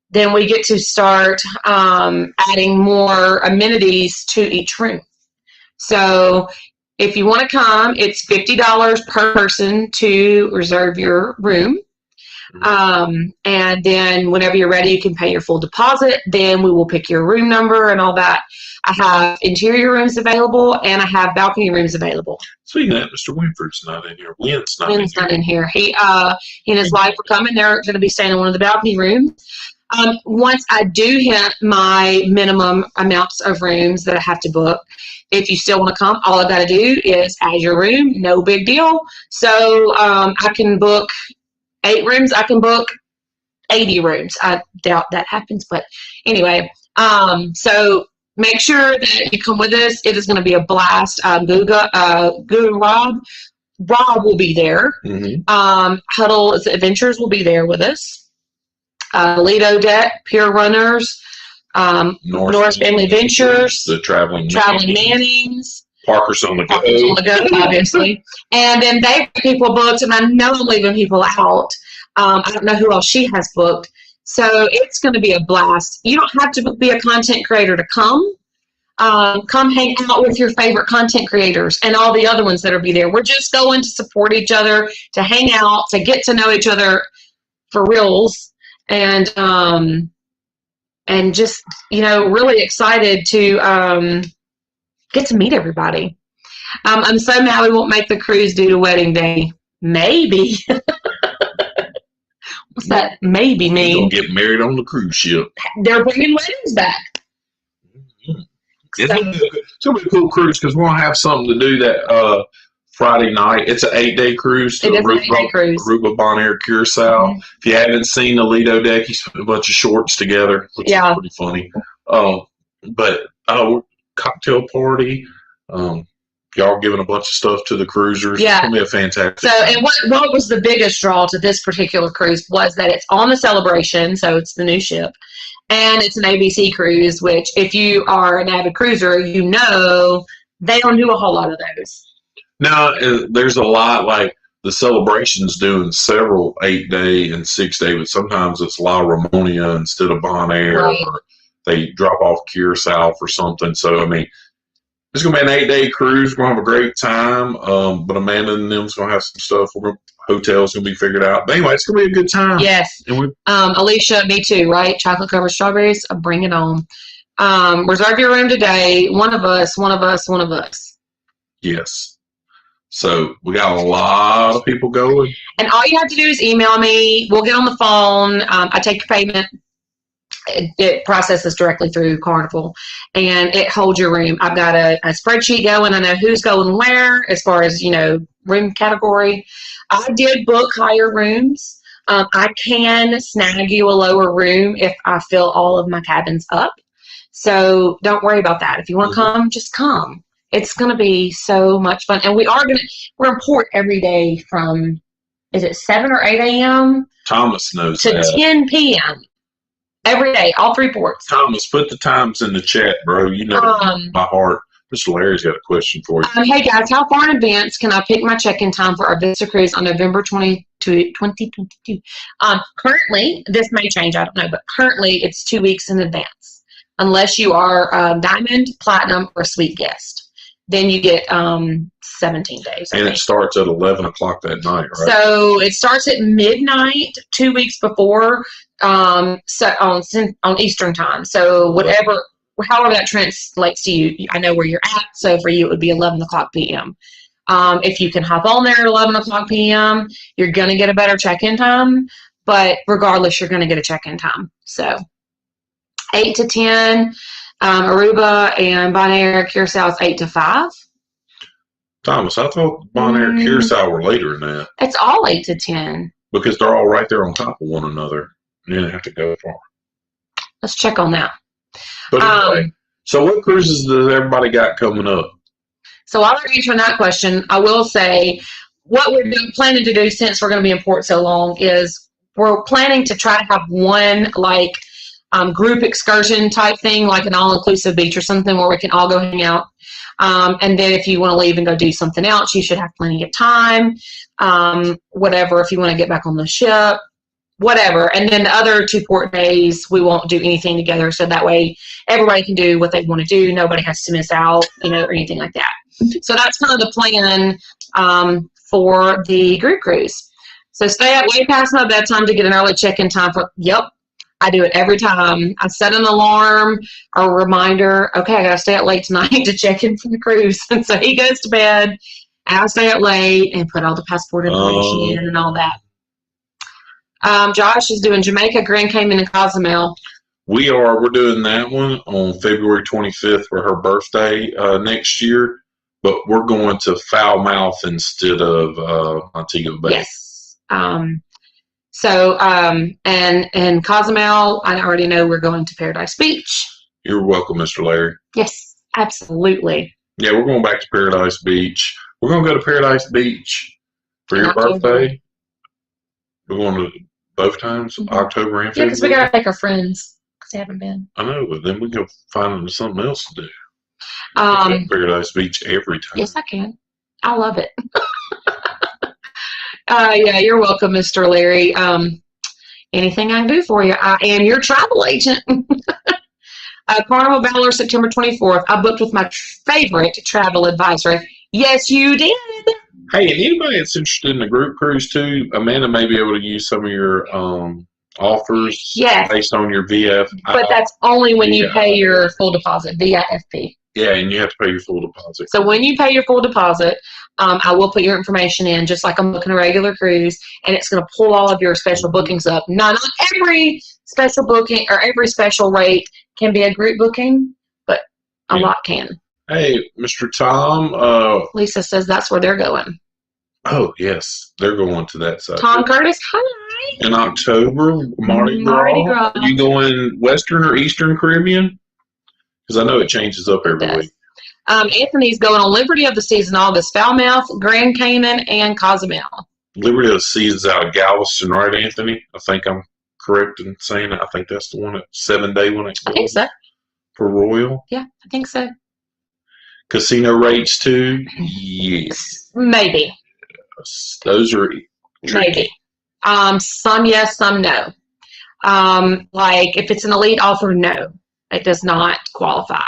then we get to start adding more amenities to each room. So if you want to come, it's $50 per person to reserve your room. And then whenever you're ready, you can pay your full deposit. Then we will pick your room number and all that. I have interior rooms available, and I have balcony rooms available. Speaking of that, Mr. Winford's not in here. Wynn's not in here. He and his wife are coming. They're going to be staying in one of the balcony rooms. Once I do hit my minimum amounts of rooms that I have to book, if you still want to come, all I've got to do is add your room. No big deal. So I can book 8 rooms. I can book 80 rooms. I doubt that happens, but anyway. So make sure that you come with us. It is going to be a blast. Guga and Rob will be there. Mm-hmm. Huddle Adventures will be there with us. Lido Deck, Pure Runners, Norris Family Adventures, the Traveling Mannings. Parker's on the go. Obviously. And then they have people booked, and I know I'm leaving people out. I don't know who else she has booked. So it's going to be a blast. You don't have to be a content creator to come. Come hang out with your favorite content creators and all the other ones that will be there. We're just going to support each other, to hang out, to get to know each other for reals. And just, really excited to get to meet everybody. I'm so mad we won't make the cruise due to wedding day. Maybe. What's that maybe mean? You're going to get married on the cruise ship. They're bringing weddings back. Mm-hmm. It's going to be a cool cruise because we're going to have something to do that Friday night. It's an 8-day cruise to Aruba, Bonaire, Curacao. Mm-hmm. If you haven't seen the Lido Deck, he's put a bunch of shorts together, which is pretty funny. But cocktail party. Y'all giving a bunch of stuff to the cruisers. Yeah. It's going to be a fantastic So, and what was the biggest draw to this particular cruise was that it's on the Celebration, so it's the new ship, and it's an ABC cruise, which if you are an avid cruiser, they don't do a whole lot of those. Now, there's a lot, like the Celebration's doing several 8-day and 6-day, but sometimes it's La Ramonia instead of Bonaire, right. Or they drop off Curacao for something. So, I mean, it's going to be an 8-day cruise. We're going to have a great time. But Amanda and them's going to have some stuff. Hotel's going to be figured out. But anyway, it's going to be a good time. Yes. And Alicia, me too, right? Chocolate covered strawberries. Bring it on. Reserve your room today. One of us. Yes. So we got a lot of people going. And all you have to do is email me. We'll get on the phone. I take your payment. It processes directly through Carnival, and it holds your room. I've got a spreadsheet going. I know who's going where as far as, room category. I did book higher rooms. I can snag you a lower room if I fill all of my cabins up. So don't worry about that. If you want to come, just come. It's going to be so much fun. And we're in port every day from, is it 7 or 8 a.m.? Thomas knows to that. 10 p.m. every day, all 3 ports. Thomas, put the times in the chat, bro. You know my heart. Mr. Larry's got a question for you. Hey, guys, how far in advance can I pick my check-in time for our Vista cruise on November 2022? Currently, this may change, I don't know, but currently it's 2 weeks in advance. Unless you are Diamond, Platinum, or Suite guest. Then you get 17 days. And it starts at 11 o'clock that night, right? So it starts at midnight 2 weeks before, on Eastern time. So however that translates to you, I know where you're at. So for you, it would be 11 o'clock p.m. If you can hop on there at 11 o'clock p.m., you're going to get a better check-in time. But regardless, you're going to get a check-in time. So 8 to 10, Aruba and Bonaire, Curacao is 8 to 5. Thomas, I thought Bonaire and Curacao were later than that. It's all 8 to 10. Because they're all right there on top of one another. You didn't have to go far. Let's check on that. But anyway, so what cruises does everybody got coming up? So while we're answering that question, I will say what we're planning to do, since we're going to be in port so long, is we're planning to try to have one group excursion type thing, like an all-inclusive beach or something where we can all go hang out. And then if you want to leave and go do something else, you should have plenty of time. Whatever, if you want to get back on the ship, whatever. And then the other 2 port days, we won't do anything together. So that way everybody can do what they want to do. Nobody has to miss out, or anything like that. So that's kind of the plan for the group cruise. So stay up way past my bedtime to get an early check-in time for, I do it every time. I set an alarm or a reminder. Okay, I got to stay up late tonight to check in for the cruise. And so he goes to bed, and I stay up late and put all the passport information in and all that. Josh is doing Jamaica, Grand Cayman, and Cozumel. We're doing that one on February 25th for her birthday next year, but we're going to Falmouth instead of Montego Bay. Yes. And Cozumel, I already know we're going to Paradise Beach. You're welcome, Mr. Larry. Yes, absolutely. Yeah, we're going back to Paradise Beach. We're going to go to Paradise Beach for your birthday. We're going to both times, October and February. Yeah, because we got to take our friends because they haven't been. I know, but then we go find something else to do. Paradise Beach every time. Yes, I can. I love it. Yeah, you're welcome, Mr. Larry. Anything I can do for you. I am your travel agent. Carnival Valor, September 24th. I booked with my favorite travel advisor. Yes, you did. Hey, and anybody that's interested in the group cruise too, Amanda may be able to use some of your offers based on your VF. But that's only when you pay your full deposit, VIFP. Yeah, and you have to pay your full deposit. So when you pay your full deposit, I will put your information in just like I'm booking a regular cruise, and it's going to pull all of your special bookings up. Not every special booking or every special rate can be a group booking, but a lot can. Hey, Mr. Tom. Lisa says that's where they're going. Oh, yes. They're going to that side. Tom Curtis, hi. In October, Mardi Gras. Are you going Western or Eastern Caribbean? Because I know it changes up every week. Anthony's going on Liberty of the Seas in August, Falmouth, Grand Cayman, and Cozumel. Liberty of the Seas is out of Galveston, right, Anthony? I think I'm correct in saying that. I think that's the one, 7-day one. I think so. For Royal? Yeah, I think so. Casino rates too? Yes. Maybe. Yes. Those are tricky. Maybe. Some yes, some no. Like if it's an elite offer, no. It does not qualify.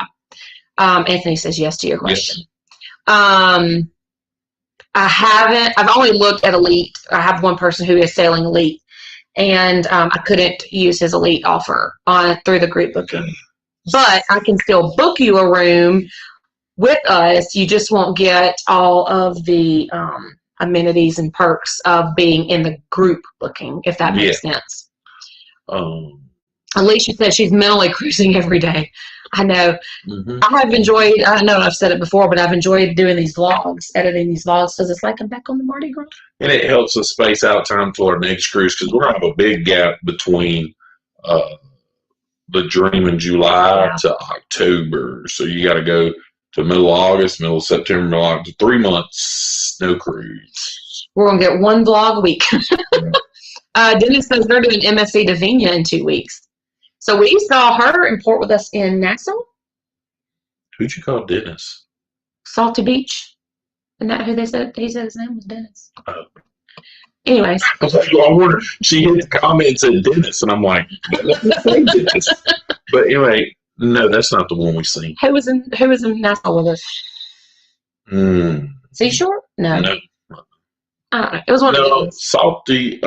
Anthony says yes to your question. Yes. I've only looked at elite. I have one person who is sailing elite, and I couldn't use his elite offer through the group booking. But I can still book you a room with us. You just won't get all of the amenities and perks of being in the group booking, if that makes sense. Alicia says she's mentally cruising every day. I know. Mm-hmm. I have enjoyed, I know I've said it before, but I've enjoyed doing these vlogs, editing these vlogs, because it's like I'm back on the Mardi Gras. And it helps us space out time for our next cruise because we're going to have a big gap between the Dream in July to October. So you got to go to middle of August, middle of September, middle of October, 3 months, no cruise. We're going to get one vlog a week. Dennis says they're doing MSC Divina in 2 weeks. So we saw her import with us in Nassau. Who'd you call Dennis? Salty Beach. Isn't that who they said? He said his name was Dennis. Oh. Anyways. I was like, well, I wonder. She hit the comment and said Dennis, and I'm like, Dennis. But anyway, no, that's not the one we seen. Who was in Nassau with us? Seashore? No. No. I don't know. It was one of those. Salty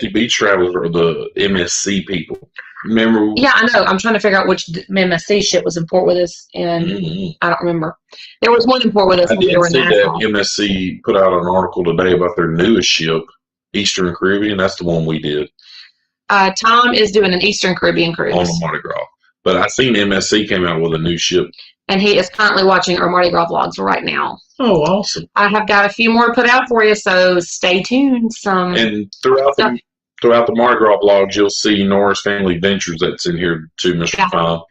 Beach Travelers are the MSC people. Remember? Yeah, I know. I'm trying to figure out which MSC ship was in port with us, and I don't remember. There was one in port with us. I did see that MSC put out an article today about their newest ship, Eastern Caribbean. That's the one we did. Tom is doing an Eastern Caribbean cruise on the Mardi Gras. But I seen MSC came out with a new ship. And he is currently watching our Mardi Gras vlogs right now. Oh, awesome. I have got a few more to put out for you, so stay tuned. And throughout the Mardi Gras vlogs, you'll see Nora's Family Ventures that's in here too, Mr. Tom.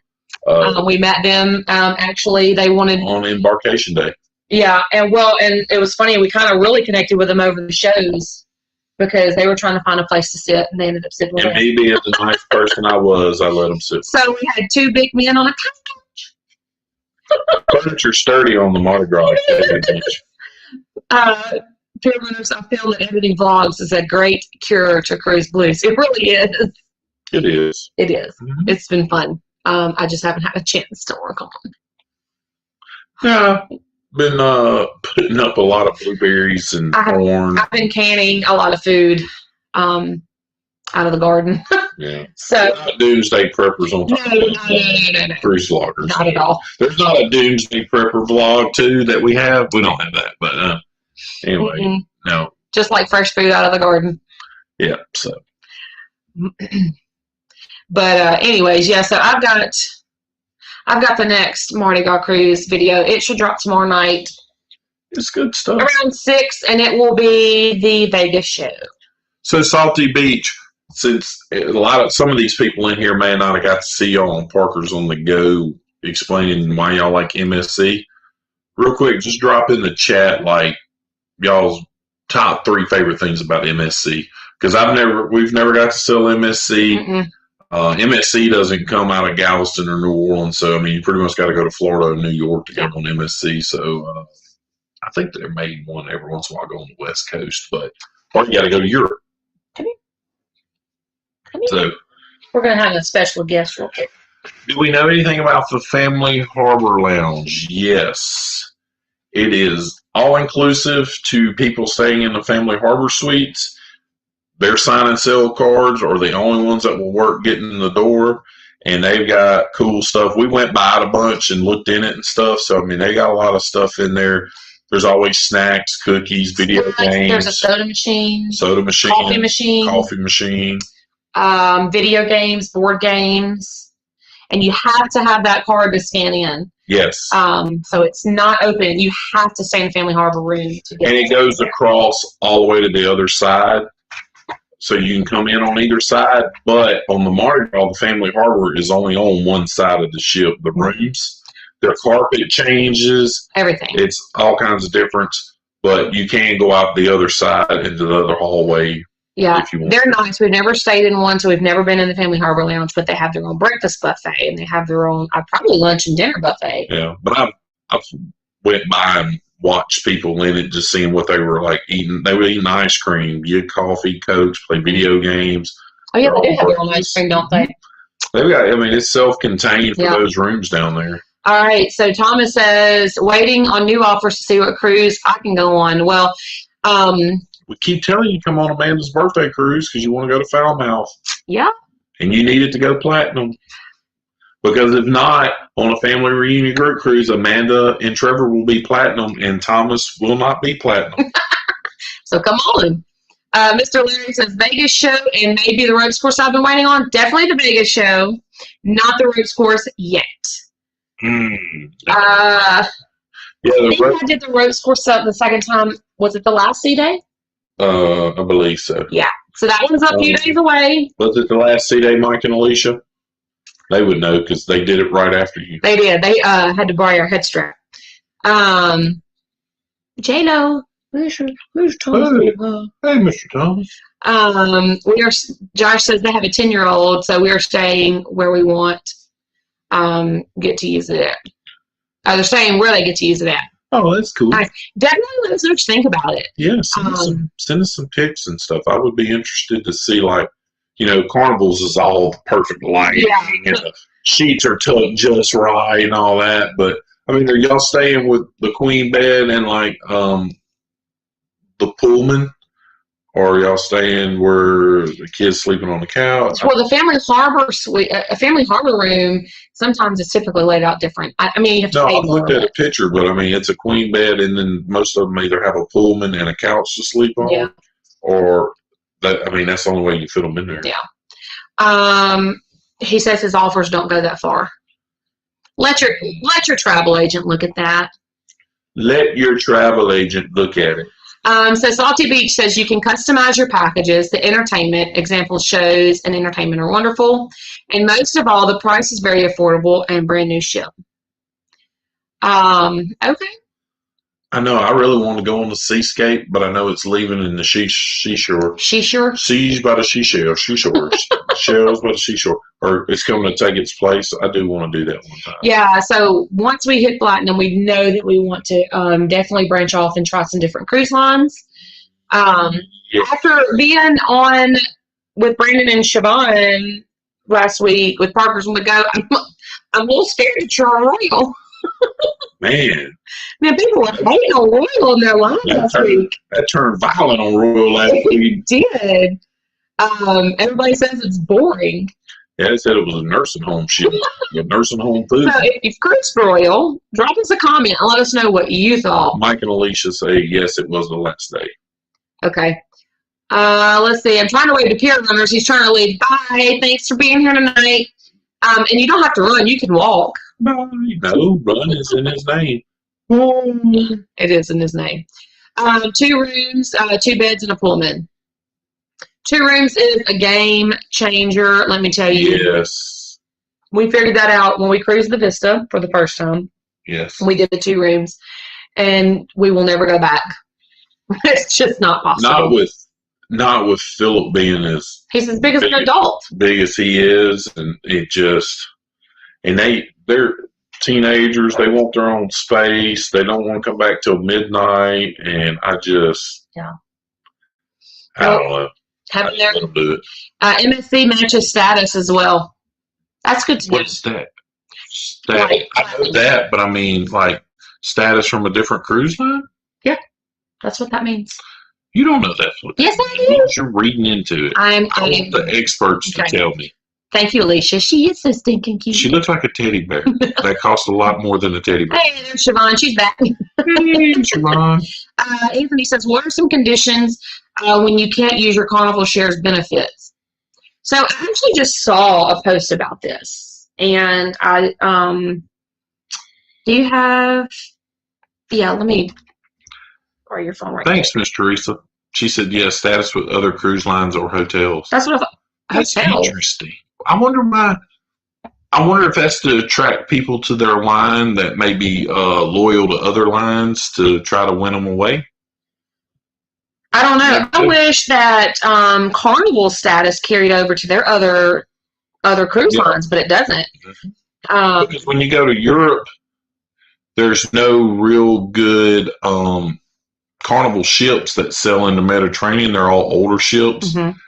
We met them. Actually, they wanted... on Embarkation Day. Yeah, and it was funny. We kind of really connected with them over the shows because they were trying to find a place to sit, and they ended up sitting with us. And me being the nice person I was, I let them sit. So we had 2 big men on a couch. Furniture sturdy on the Mardi Gras. Peer runners, I filmed and editing vlogs is a great cure to cruise blues. It really is. It is. It is. Mm-hmm. It's been fun. I just haven't had a chance to work on it. Yeah. Been putting up a lot of blueberries and corn. I've been canning a lot of food out of the garden. Yeah. So not doomsday preppers on top no. Cruise vloggers. Not at all. There's not a doomsday prepper vlog too that we have. We don't have that, but anyway, no. Just like fresh food out of the garden. Yeah. So. But anyways, yeah. So I've got the next Mardi Gras cruise video. It should drop tomorrow night. It's good stuff. Around 6, and it will be the Vegas show. So Salty Beach. Since some of these people in here may not have got to see y'all on Parker's on the Go explaining why y'all like MSC. Real quick, just drop in the chat like y'all's top 3 favorite things about MSC because we've never got to sell MSC. MSC doesn't come out of Galveston or New Orleans, so I mean you pretty much got to go to Florida or New York to get on MSC. So I think they're made one every once in a while go on the West Coast, but or you got to go to Europe. So we're going to have a special guest real quick. Do we know anything about the Family Harbor Lounge? Yes. It is all-inclusive to people staying in the Family Harbor Suites. Their sign and sell cards are the only ones that will work getting in the door, and they've got cool stuff. We went by it a bunch and looked in it and stuff, so, I mean, they got a lot of stuff in there. There's always snacks, cookies, video games. There's a soda machine. Coffee machine. Video games, board games, and you have to have that card to scan in. Yes. So it's not open. You have to stay in the Family Harbor room to get. And it goes across all the way to the other side, so you can come in on either side. But on the Mardi Gras, the Family Harbor is only on one side of the ship. The rooms, their carpet changes, everything. It's all kinds of difference. But you can go out the other side into the other hallway. Yeah, they're nice. We've never stayed in one, so we've never been in the Family Harbor Lounge, but they have their own breakfast buffet, and they have their own, probably lunch and dinner buffet. Yeah, but I've went by and watched people in it, just seeing what they were like eating. They were eating ice cream, get coffee, Cokes, play video games. Oh, yeah, they do have their own ice cream, don't they? They've got, I mean, it's self-contained for those rooms down there. All right, so Thomas says, waiting on new offers to see what cruise I can go on. Well, we keep telling you come on Amanda's birthday cruise because you want to go to Falmouth. Yeah. And you need it to go platinum. Because if not, on a family reunion group cruise, Amanda and Trevor will be platinum and Thomas will not be platinum. So come on. Mr. Larry says Vegas show and maybe the ropes course I've been waiting on. Definitely the Vegas show, not the ropes course yet. I think I did the ropes course up the second time. Was it the last C-Day? I believe so. Yeah. So that one's a few days away. Was it the last C-Day, Mike and Alicia? They would know because they did it right after you. They did. They had to borrow your head strap. J-Lo. Where's Thomas? Hey, Mr. Thomas. Josh says they have a 10-year-old, so we are staying where we want. Get to use it at. They're staying where they get to use it at. Oh, that's cool. Nice. Definitely let us know what you think about it. Yeah, send us some pics and stuff. I would be interested to see, like, Carnivals is all perfect lighting, and the sheets are tucked just right and all that. But I mean, are y'all staying with the queen bed and like the Pullman, or are y'all staying where the kids sleeping on the couch? Well, the family harbor suite, a family harbor room, sometimes is typically laid out different. I mean, you have to pay I looked more. at a picture, but I mean, it's a queen bed, and then most of them either have a Pullman and a couch to sleep on, or that. I mean, that's the only way you fit them in there. Yeah. He says his offers don't go that far. Let your travel agent look at that. Let your travel agent look at it. So Salty Beach says you can customize your packages. The entertainment, example shows and entertainment are wonderful. And most of all, the price is very affordable and brand new ship. Okay. I know. I really want to go on the Seascape, but I know it's leaving in the seashore. Seashore? Seas by the seashore. Seashores. Shells by the seashore. Or it's coming to take its place. I do want to do that one time. Yeah, so once we hit Platinum, we know that we want to definitely branch off and try some different cruise lines. After being on with Brandon and Siobhan last week with Parker's on the Go, I'm a little scared to try Royal. Man, people were hating on Royal in their line last week. That turned violent on Royal last week. It did. Everybody says it's boring. Yeah, they said it was a nursing home shit. A nursing home food. So if you've cruised Royal, drop us a comment and let us know what you thought. Mike and Alicia say, yes, it was the last day. Okay. Let's see. I'm trying to wave to Pier Runners. He's trying to leave. Bye. Thanks for being here tonight. And you don't have to run. You can walk. No, run is in his name. It is in his name. 2 rooms, 2 beds, and a Pullman. 2 rooms is a game changer, let me tell you. Yes. We figured that out when we cruised the Vista for the first time. Yes. We did the 2 rooms, and we will never go back. It's just not possible. Not with Philip being he's as big as an adult. Big as he is, and they're teenagers. They want their own space. They don't want to come back till midnight, and I don't know. Having their do it. MSC matches status as well. That's good to know. What's that? I know that, but I mean, like, status from a different cruise line? Yeah, that's what that means. You don't know that's what Yes, that I do. You're reading into it. I want the experts to tell me. Thank you, Alicia. She is so stinking cute. She looks like a teddy bear. That costs a lot more than a teddy bear. Hey, there's Siobhan. She's back. Hey, Siobhan. Anthony says, what are some conditions when you can't use your Carnival shares benefits? So I actually just saw a post about this. And do you have, let me, or your phone right Thanks, Miss Teresa. She said, yes, status with other cruise lines or hotels. That's what I thought. That's interesting. I wonder if that's to attract people to their line that may be loyal to other lines to try to win them away. I don't know. I wish that Carnival status carried over to their other cruise lines, but it doesn't. Because when you go to Europe, there's no real good Carnival ships that sail in the Mediterranean. They're all older ships. Mm-hmm.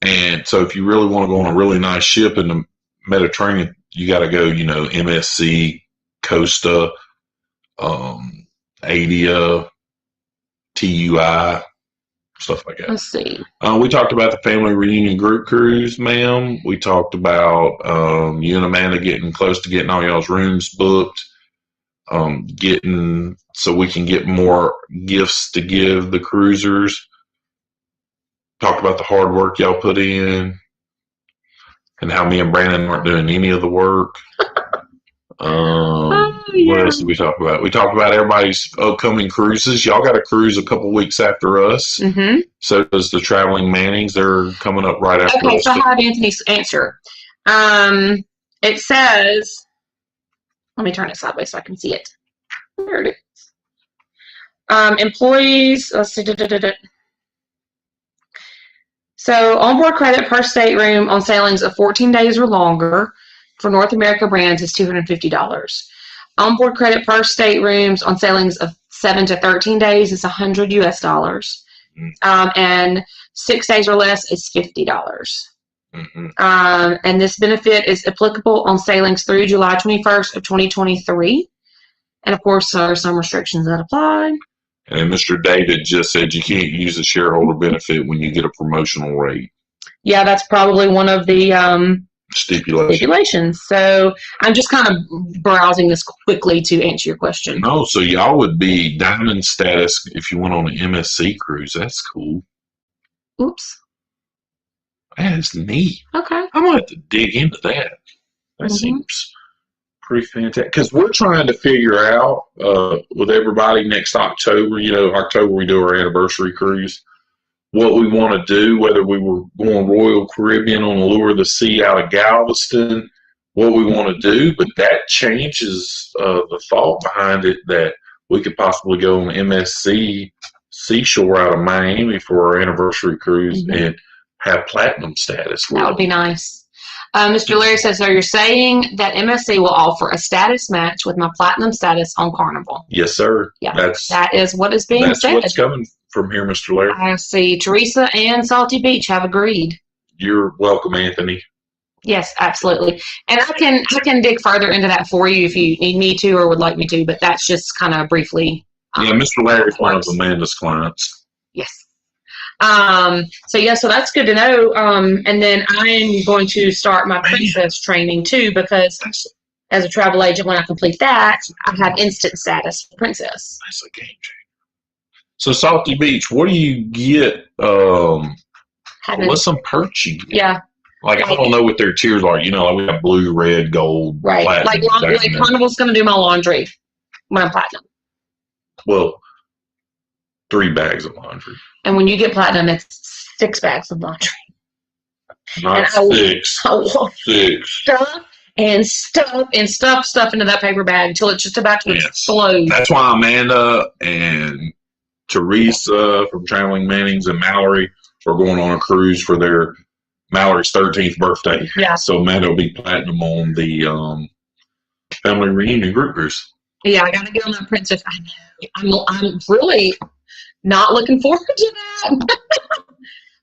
And so if you really want to go on a really nice ship in the Mediterranean, you got to go, MSC, Costa, Adia, TUI, stuff like that. Let's see. We talked about the family reunion group cruise, ma'am. We talked about you and Amanda getting close to getting all y'all's rooms booked, so we can get more gifts to give the cruisers. talked about the hard work y'all put in and how me and Brandon aren't doing any of the work. What else did we talk about? We talked about everybody's upcoming cruises. Y'all got a cruise a couple weeks after us. Mm-hmm. So does the Traveling Mannings. They're coming up right after us. Okay, so I have Anthony's answer. It says, let me turn it sideways so I can see it. There it is. Employees, let's see. So onboard credit per stateroom on sailings of 14 days or longer for North America brands is $250. Onboard credit per staterooms on sailings of 7 to 13 days is $100 US. And 6 days or less is $50. Mm-hmm. And this benefit is applicable on sailings through July 21st of 2023. And of course, there are some restrictions that apply. And Mr. David just said you can't use the shareholder benefit when you get a promotional rate. Yeah, that's probably one of the stipulations. So I'm just kind of browsing this quickly to answer your question. No, so y'all would be diamond status if you went on an MSC cruise. That's cool. Oops. That's neat. Okay. I'm going to have to dig into that. That seems pretty fantastic. Because we're trying to figure out with everybody next October, October we do our anniversary cruise, what we want to do, whether we were going Royal Caribbean on Allure of the Sea out of Galveston, what we want to do. But that changes the thought behind it that we could possibly go on MSC Seashore out of Miami for our anniversary cruise and have platinum status. That would be nice. Mr. Larry says, so you're saying that MSC will offer a status match with my platinum status on Carnival? Yes, sir. Yeah, that is what is being said. That's what's coming from here, Mr. Larry. I see Teresa and Salty Beach have agreed. You're welcome, Anthony. Yes, absolutely. And I can dig further into that for you if you need me to or would like me to, but that's just kind of briefly. Yeah, Mr. Larry's one of Amanda's clients. Yes. So that's good to know. And then I'm going to start my princess training too, because as a travel agent, when I complete that, I have instant status for princess. That's a game changer. So Salty Beach, what do you get? What's some perks you get? Yeah. Like I don't know what their tiers are. Like we have blue, red, gold, right? Platinum, like Carnival's going to do my laundry when I'm platinum. Well, 3 bags of laundry. And when you get platinum, it's 6 bags of laundry. Not 6. I will 6. Stuff into that paper bag until it's just about to explode. That's why Amanda and Teresa from Traveling Mannings and Mallory are going on a cruise for their Mallory's 13th birthday. Yeah. So Amanda will be platinum on the family reunion group cruise. Yeah, I got to get on that princess. I know. I'm really not looking forward to that.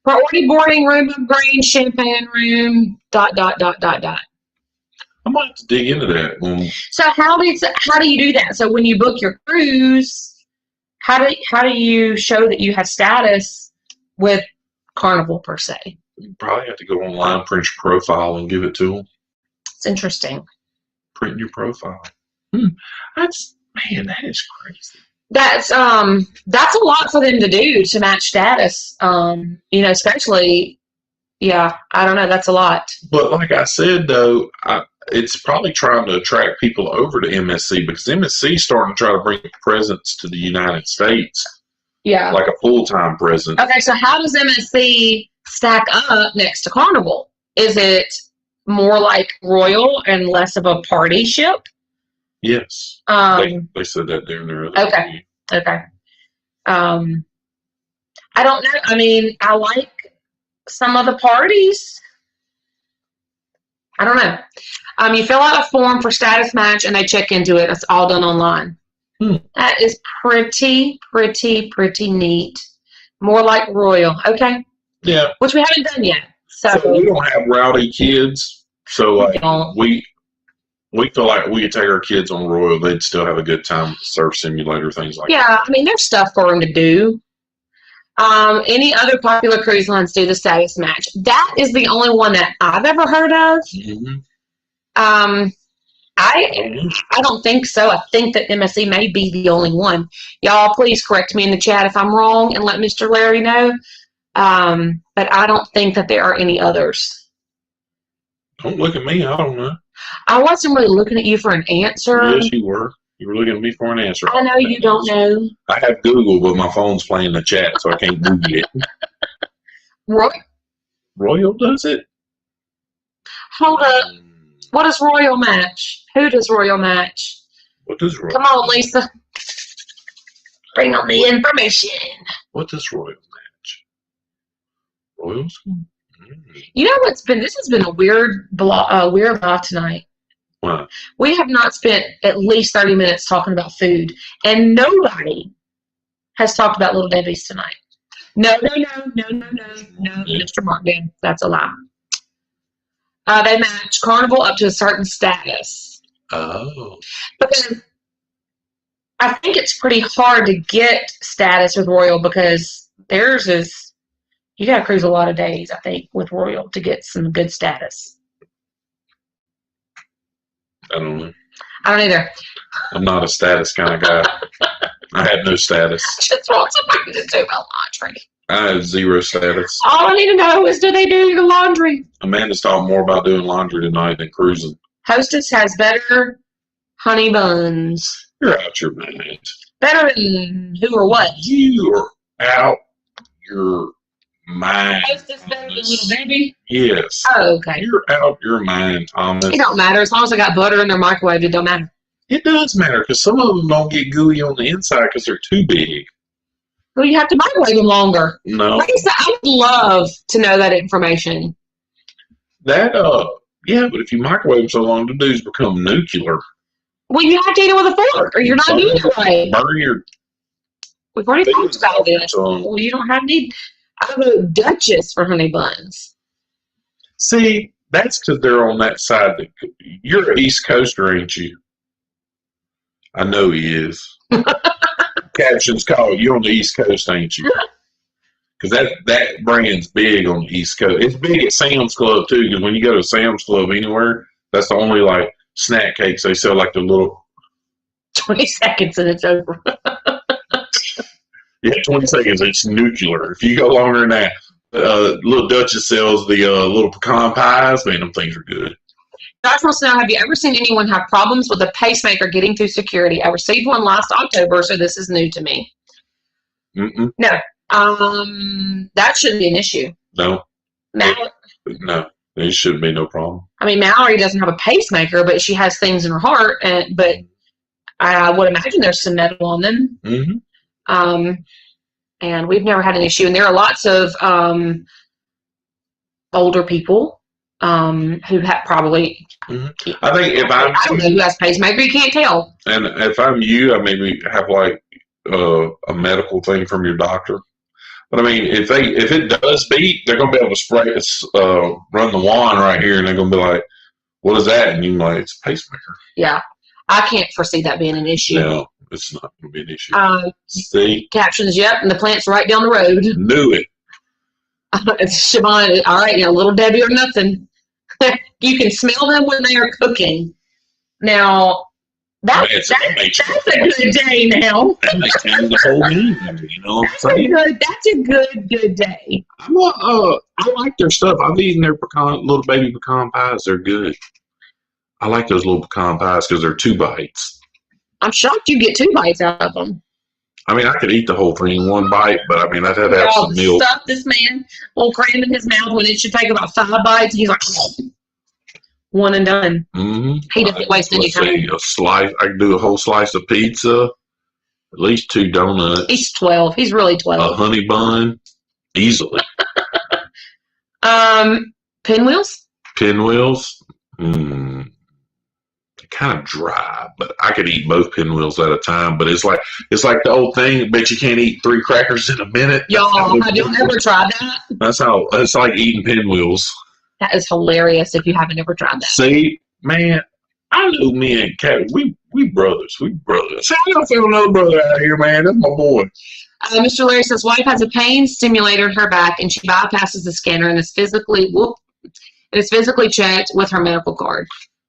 Priority boarding room upgrade, champagne room, ... I might have to dig into that. So how do you do that? So when you book your cruise, how do you show that you have status with Carnival per se? You probably have to go online, print your profile, and give it to them. It's interesting. Print your profile. That is crazy. That's a lot for them to do to match status. Especially, I don't know. That's a lot. But like I said, though, it's probably trying to attract people over to MSC because MSC is starting to try to bring presence to the United States. Yeah. Like a full-time presence. Okay, so how does MSC stack up next to Carnival? Is it more like Royal and less of a party ship? Yes. They said that during their other interview. Okay. I don't know. I mean, I like some of the parties. I don't know. You fill out a form for status match and they check into it. It's all done online. That is pretty neat. More like Royal. Okay. Yeah. Which we haven't done yet. So we don't have rowdy kids. So we feel like we could take our kids on Royal. They'd still have a good time with the surf simulator, things like that. Yeah, I mean, there's stuff for them to do. Any other popular cruise lines do the status match? That is the only one that I've ever heard of. Mm-hmm. I don't think so. I think that MSC may be the only one. Y'all, please correct me in the chat if I'm wrong and let Mr. Larry know. But I don't think that there are any others. Don't look at me. I don't know. I wasn't really looking at you for an answer. Yes, you were. You were looking at me for an answer. I know you don't know. I have Google, but my phone's playing the chat, so I can't Google it. Royal does it? Hold up. What does Royal match? Who does Royal match? What does Royal? Come on, Lisa. Bring on the information. What does Royal match? Royals? You know what's been? This has been a weird live tonight. Wow. We have not spent at least 30 minutes talking about food, and nobody has talked about Little Debbie's tonight. No, Mr. Mark did. That's a lie. They match Carnival up to a certain status. Oh. Because I think it's pretty hard to get status with Royal because theirs is, you got to cruise a lot of days, I think, with Royal to get some good status. I don't know. I don't either. I'm not a status kind of guy. I have no status. I just want somebody to do my laundry. I have zero status. All I need to know is, do they do your laundry? Amanda's talking more about doing laundry tonight than cruising. Hostess has better honey buns. You're out your mind. Better than who or what? You're out your mind. Hostess better than Little Debbie? Yes. Oh, okay. You're out your mind, Thomas. It don't matter. As long as I got butter in their microwave, it don't matter. It does matter because some of them don't get gooey on the inside because they're too big. Well, you have to microwave them longer. No. Like I said, I would love to know that information. That, yeah, but if you microwave them so long, the dudes become nuclear. Well, you have to eat it with a fork, or you're not doing it right. Burn your... We've already talked about this. tongue. Well, you don't have need. I vote Duchess for honey buns. See, that's because they're on that side. You're an East Coaster, ain't you? I know he is. Captions call you on the East Coast, ain't you? Because that brand's big on the East Coast. It's big at Sam's Club too. Because when you go to Sam's Club anywhere, that's the only like snack cakes they sell. Like the little 20 seconds and it's over. Yeah, 20 seconds. It's nuclear. If you go longer than that, Little Duchess sells the little pecan pies. Man, them things are good. Josh wants to know, have you ever seen anyone have problems with a pacemaker getting through security? I received one last October, so this is new to me. Mm-mm. No. That shouldn't be an issue. No. No. It shouldn't be no problem. I mean, Mallory doesn't have a pacemaker, but she has things in her heart. But I would imagine there's some metal on them. Mm-hmm. And we've never had an issue. And there are lots of older people who have probably. Mm-hmm. I think if I don't know who has pacemaker. You can't tell. And if I'm you, I maybe have like a medical thing from your doctor. But I mean, if it does beat, they're gonna be able to spray this, run the wand right here, and they're gonna be like, "What is that?" And you're like, "It's a pacemaker." Yeah, I can't foresee that being an issue. No, it's not gonna be an issue. See, captions, yep, and the plant's right down the road. Knew it. It's Siobhan. All right, Little Debbie or nothing. You can smell them when they are cooking. Now, that's a good day now. That may change the whole game. You know what I'm saying? That's a good day. I like their stuff. I've eaten their little baby pecan pies. They're good. I like those little pecan pies because they're 2 bites. I'm shocked you get 2 bites out of them. I mean, I could eat the whole thing in 1 bite, but I mean, I'd have to have some milk. Stuff this man will cram in his mouth when it should take about 5 bites. He's like, one and done. Mm-hmm. He doesn't waste any time. A slice. I can do a whole slice of pizza, at least 2 donuts. He's 12. He's really 12. A honey bun, easily. Pinwheels? Pinwheels? Kind of dry, but I could eat both pinwheels at a time. But it's like the old thing, but you can't eat 3 crackers in a minute. Y'all, have you ever tried that? That's how it's like eating pinwheels. That is hilarious if you haven't ever tried that. See, man, I know me and Kat, we brothers. See, I don't feel another brother out here, man. That's my boy. Mr. Larry says, wife has a pain stimulator in her back and she bypasses the scanner and is physically checked with her medical card.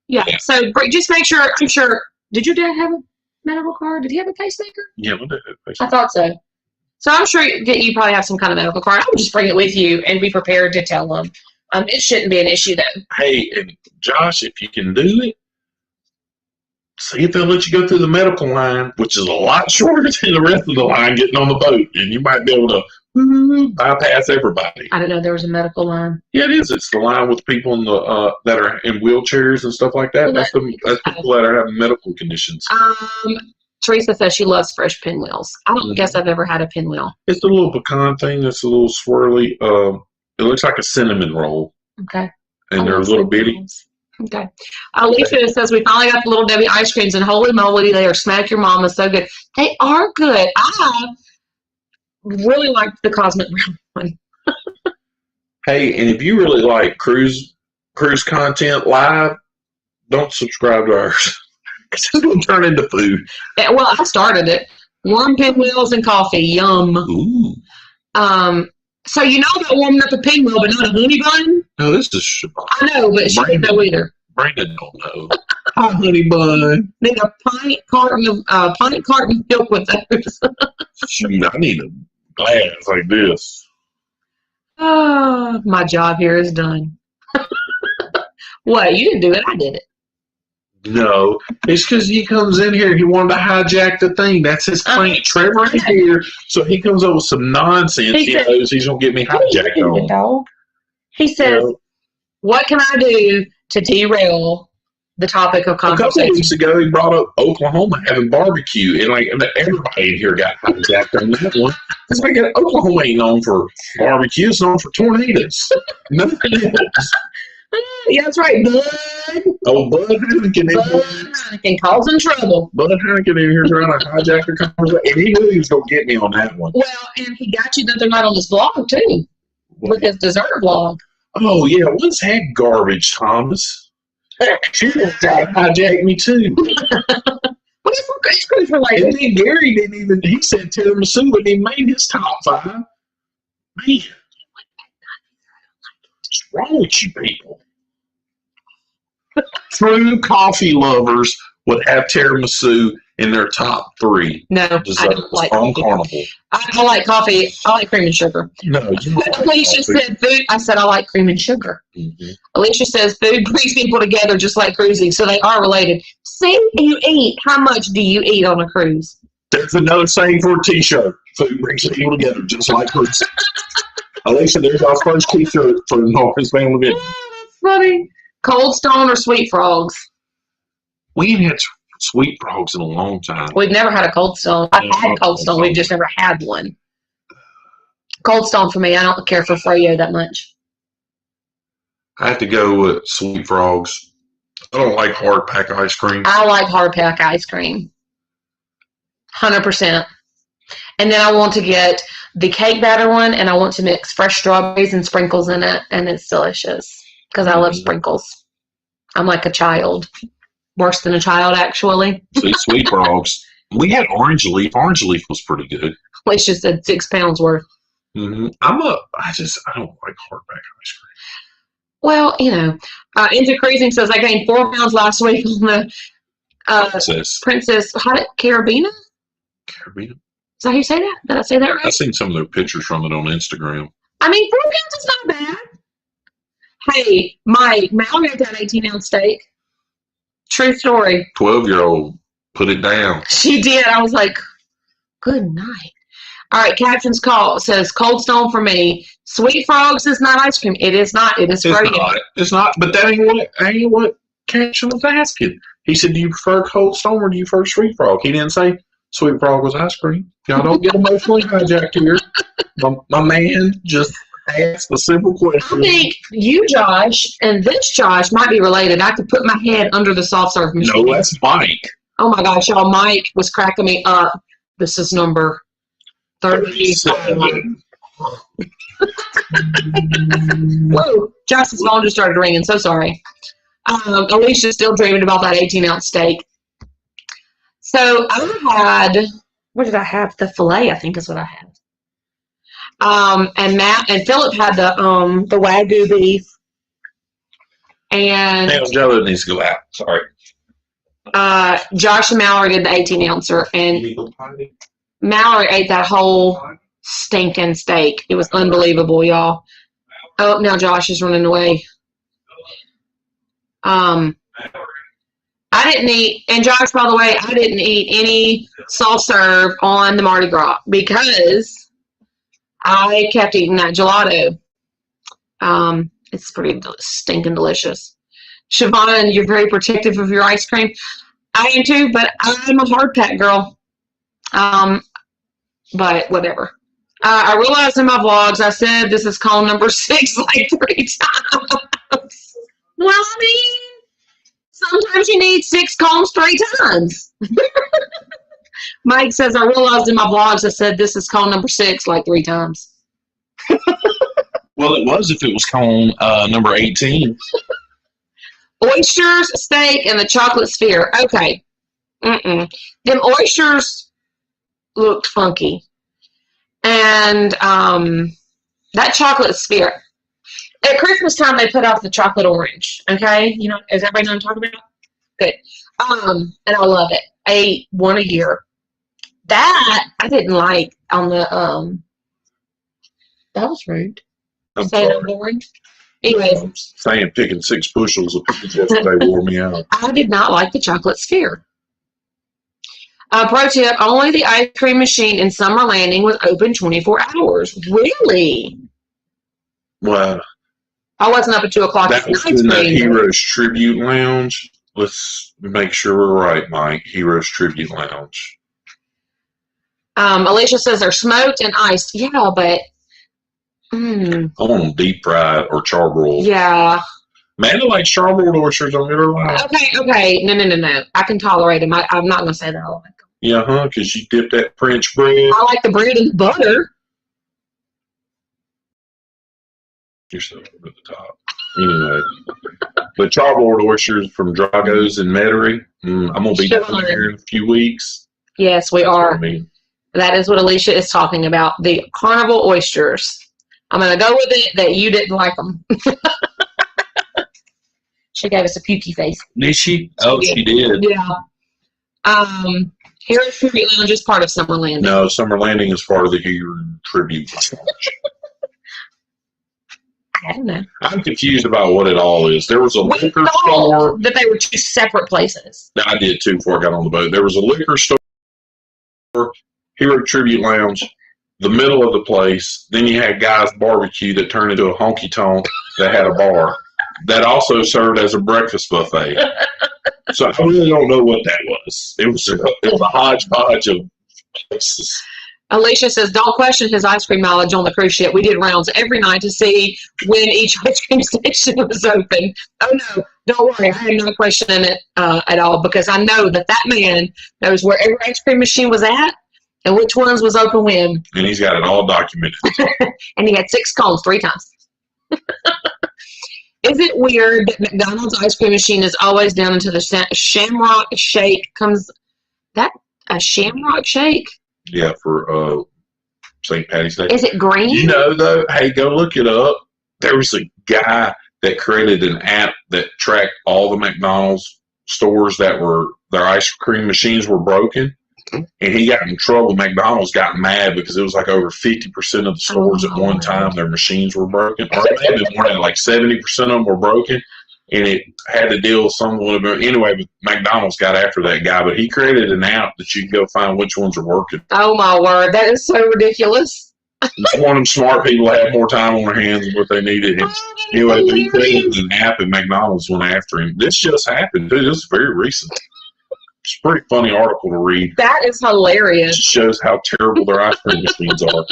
Yeah. So just make sure. I'm sure. Did your dad have a medical card? Did he have a pacemaker? Yeah, my dad had a pacemaker. I thought so. So I'm sure that you probably have some kind of medical card. I would just bring it with you and be prepared to tell them. It shouldn't be an issue, though. Hey, and Josh, if you can do it, see if they'll let you go through the medical line, which is a lot shorter than the rest of the line getting on the boat. And you might be able to bypass everybody. I didn't know there was a medical line. Yeah, it is. It's the line with people in the that are in wheelchairs and stuff like that. Well, that's people that are having medical conditions. Teresa says she loves fresh pinwheels. I don't guess I've ever had a pinwheel. It's a little pecan thing that's a little swirly. It looks like a cinnamon roll. Okay. And they're a little bitty. Okay. Alicia says we finally got the Little Debbie ice creams, and holy moly, they are smack your mama so good. They are good. I really like the Cosmic Brown one. Hey, and if you really like cruise content live, don't subscribe to ours. Because it's going to turn into food. Yeah, well, I started it. Warm pinwheels and coffee. Yum. Ooh. So you know about warming up a pinwheel, but not a honey bun? No, this is... I know, but she didn't know either. Brandon don't know. Hi, honey bun. Need a pint carton of milk with those. Shoot, I need a glass like this. Oh, my job here is done. What? You didn't do it. I did it. No, it's because he comes in here. He wanted to hijack the thing. That's his plan. Trevor ain't here, so he comes up with some nonsense. He knows he's gonna get me hijacked on. Dog. He says, "What can I do to derail the topic of conversation?" A couple of weeks ago, he brought up Oklahoma having barbecue, and like everybody in here got hijacked on that one. It's like Oklahoma ain't known for barbecue; it's known for tornadoes. Nothing else. Yeah, that's right, Bud. Oh, Bud Heineken causing trouble. Bud Heineken in here trying to hijack the conversation. And he knew he was going to get me on that one. Well, and he got you the other night on his vlog, too. With his dessert vlog. Oh, yeah. What's that garbage, Thomas? She didn't try to hijack me, too. What is ice cream related? And then Gary didn't even, he said tiramisu wouldn't even made his top 5. Man. What's wrong with you people? True coffee lovers would have tiramisu in their top 3. No, desserts I don't like on coffee. Carnival. I like coffee. I like cream and sugar. No, Alicia said food. I said I like cream and sugar. Mm-hmm. Alicia says food brings people together just like cruising, so they are related. See, you eat. How much do you eat on a cruise? There's another saying for a T-shirt. Food brings people together just like cruising. Alicia, there's our first T-shirt for the Norris Family Video. Oh, that's funny. Cold Stone or Sweet Frogs? We ain't had Sweet Frogs in a long time. We've never had a Cold Stone. I've had Cold Stone. We've just never had one. Cold Stone for me. I don't care for Froyo that much. I have to go with Sweet Frogs. I don't like hard pack ice cream. I like hard pack ice cream. 100%. And then I want to get the cake batter one, and I want to mix fresh strawberries and sprinkles in it, and it's delicious. Because I love sprinkles. I'm like a child. Worse than a child, actually. See, Sweet Frogs. We had Orange Leaf. Orange Leaf was pretty good. Alicia said 6 pounds worth. Mm-hmm. I don't like hardback ice cream. Well, you know. Into Cruising says, I gained 4 pounds last week on the Princess Carabina? Carabina? Is that how you say that? Did I say that right? I've seen some of their pictures from it on Instagram. I mean, 4 pounds is not bad. Hey, Mike, Mallory had that 18-ounce steak. True story. 12-year-old put it down. She did. I was like, good night. All right, Captain's Call says, Cold Stone for me. Sweet Frogs is not ice cream. It is not. It is Froyo. It's not. But that ain't what Captain was asking. He said, do you prefer Cold Stone or do you prefer Sweet Frog? He didn't say Sweet Frog was ice cream. Y'all don't get emotionally hijacked here. My man just ask a simple question. I think you, Josh, and this Josh might be related. I could put my head under the soft serve machine. No, that's Mike. Oh my gosh, y'all! Mike was cracking me up. This is number 37. Whoa! Josh's phone just started ringing. So sorry. Alicia's still dreaming about that 18-ounce steak. So I had. What did I have? The filet, I think, is what I had. And Matt and Philip had the Wagyu beef. And Jello needs to go out. Sorry. Josh and Mallory did the 18-ouncer, and Mallory ate that whole stinking steak. It was unbelievable, y'all. Oh, now Josh is running away. I didn't eat, and Josh, by the way, I didn't eat any soft serve on the Mardi Gras because I kept eating that gelato. It's pretty stinking delicious. Siobhan, you're very protective of your ice cream. I am too, but I'm a hard pack girl. But whatever. I realized in my vlogs I said this is cone number 6 like 3 times. Well, I mean, sometimes you need 6 cones 3 times. Mike says, I realized in my vlogs I said this is cone number 6 like 3 times. Well, it was if it was cone number 18. Oysters, steak, and the chocolate sphere. Okay. Them oysters looked funky. And that chocolate sphere. At Christmas time, they put out the chocolate orange. Okay? You know, is everybody know what I'm talking about? Good. And I love it. I ate one a year. That I didn't like on the that was rude. I'm Saying sorry. I'm boring. Anyways, Saying picking 6 bushels of peas yesterday wore me out. I did not like the chocolate sphere. Pro tip, only the ice cream machine in Summer Landing was open 24 hours. Really? Wow. I wasn't up at 2 o'clock. That was Ice in the cream. Heroes Tribute Lounge. Let's make sure we're right, Mike. Heroes Tribute Lounge. Alicia says they're smoked and iced. Yeah, but I want them deep fried or charbroiled. yeah. Amanda likes charbroiled oysters on your line. Okay. No. I can tolerate them. I'm not going to say that I like them. Yeah, because you dip that French bread. I like the bread and the butter. You're so over the top. Anyway, but charbroiled oysters from Drago's in Metairie. I'm going to be down there in a few weeks. Yes, we That's what are. I mean. That is what Alicia is talking about. The carnival oysters. I'm going to go with it that you didn't like them. She gave us a pukey face. Did she? Oh, she did. Yeah. Heroes Tribute Lounge is part of Summer Landing. No, Summer Landing is part of the Hero Tribute Lounge. I don't know. I'm confused about what it all is. There was a We liquor thought store. that they were 2 separate places. I did too before I got on the boat. There was a liquor store, Hero Tribute Lounge, the middle of the place. Then you had Guy's Barbecue that turned into a honky tonk that had a bar. That also served as a breakfast buffet. So I really don't know what that was. It was a hodgepodge of places. Alicia says, don't question his ice cream knowledge on the cruise ship. We did rounds every night to see when each ice cream station was open. Oh, no, don't worry. I am not questioning it at all because I know that man knows where every ice cream machine was at and which ones was open when. And he's got it all documented. And he had 6 cones 3 times. Is it weird that McDonald's ice cream machine is always down into the Shamrock Shake? Comes that a Shamrock Shake? Yeah, for St. Patty's Day. Is it green? You know, though, hey, go look it up. There was a guy that created an app that tracked all the McDonald's stores that were their ice cream machines were broken. And he got in trouble. McDonald's got mad because it was like over 50% of the stores at one time their machines were broken. Or maybe more than like 70% of them were broken. And it had to deal with someone. Anyway, McDonald's got after that guy. But he created an app that you can go find which ones are working. Oh, my word. That is so ridiculous. One of them smart people had more time on their hands than what they needed. And anyway, he created an app and McDonald's went after him. This just happened, too. This is very recent. It's a pretty funny article to read. That is It hilarious. shows how terrible their ice cream machines are.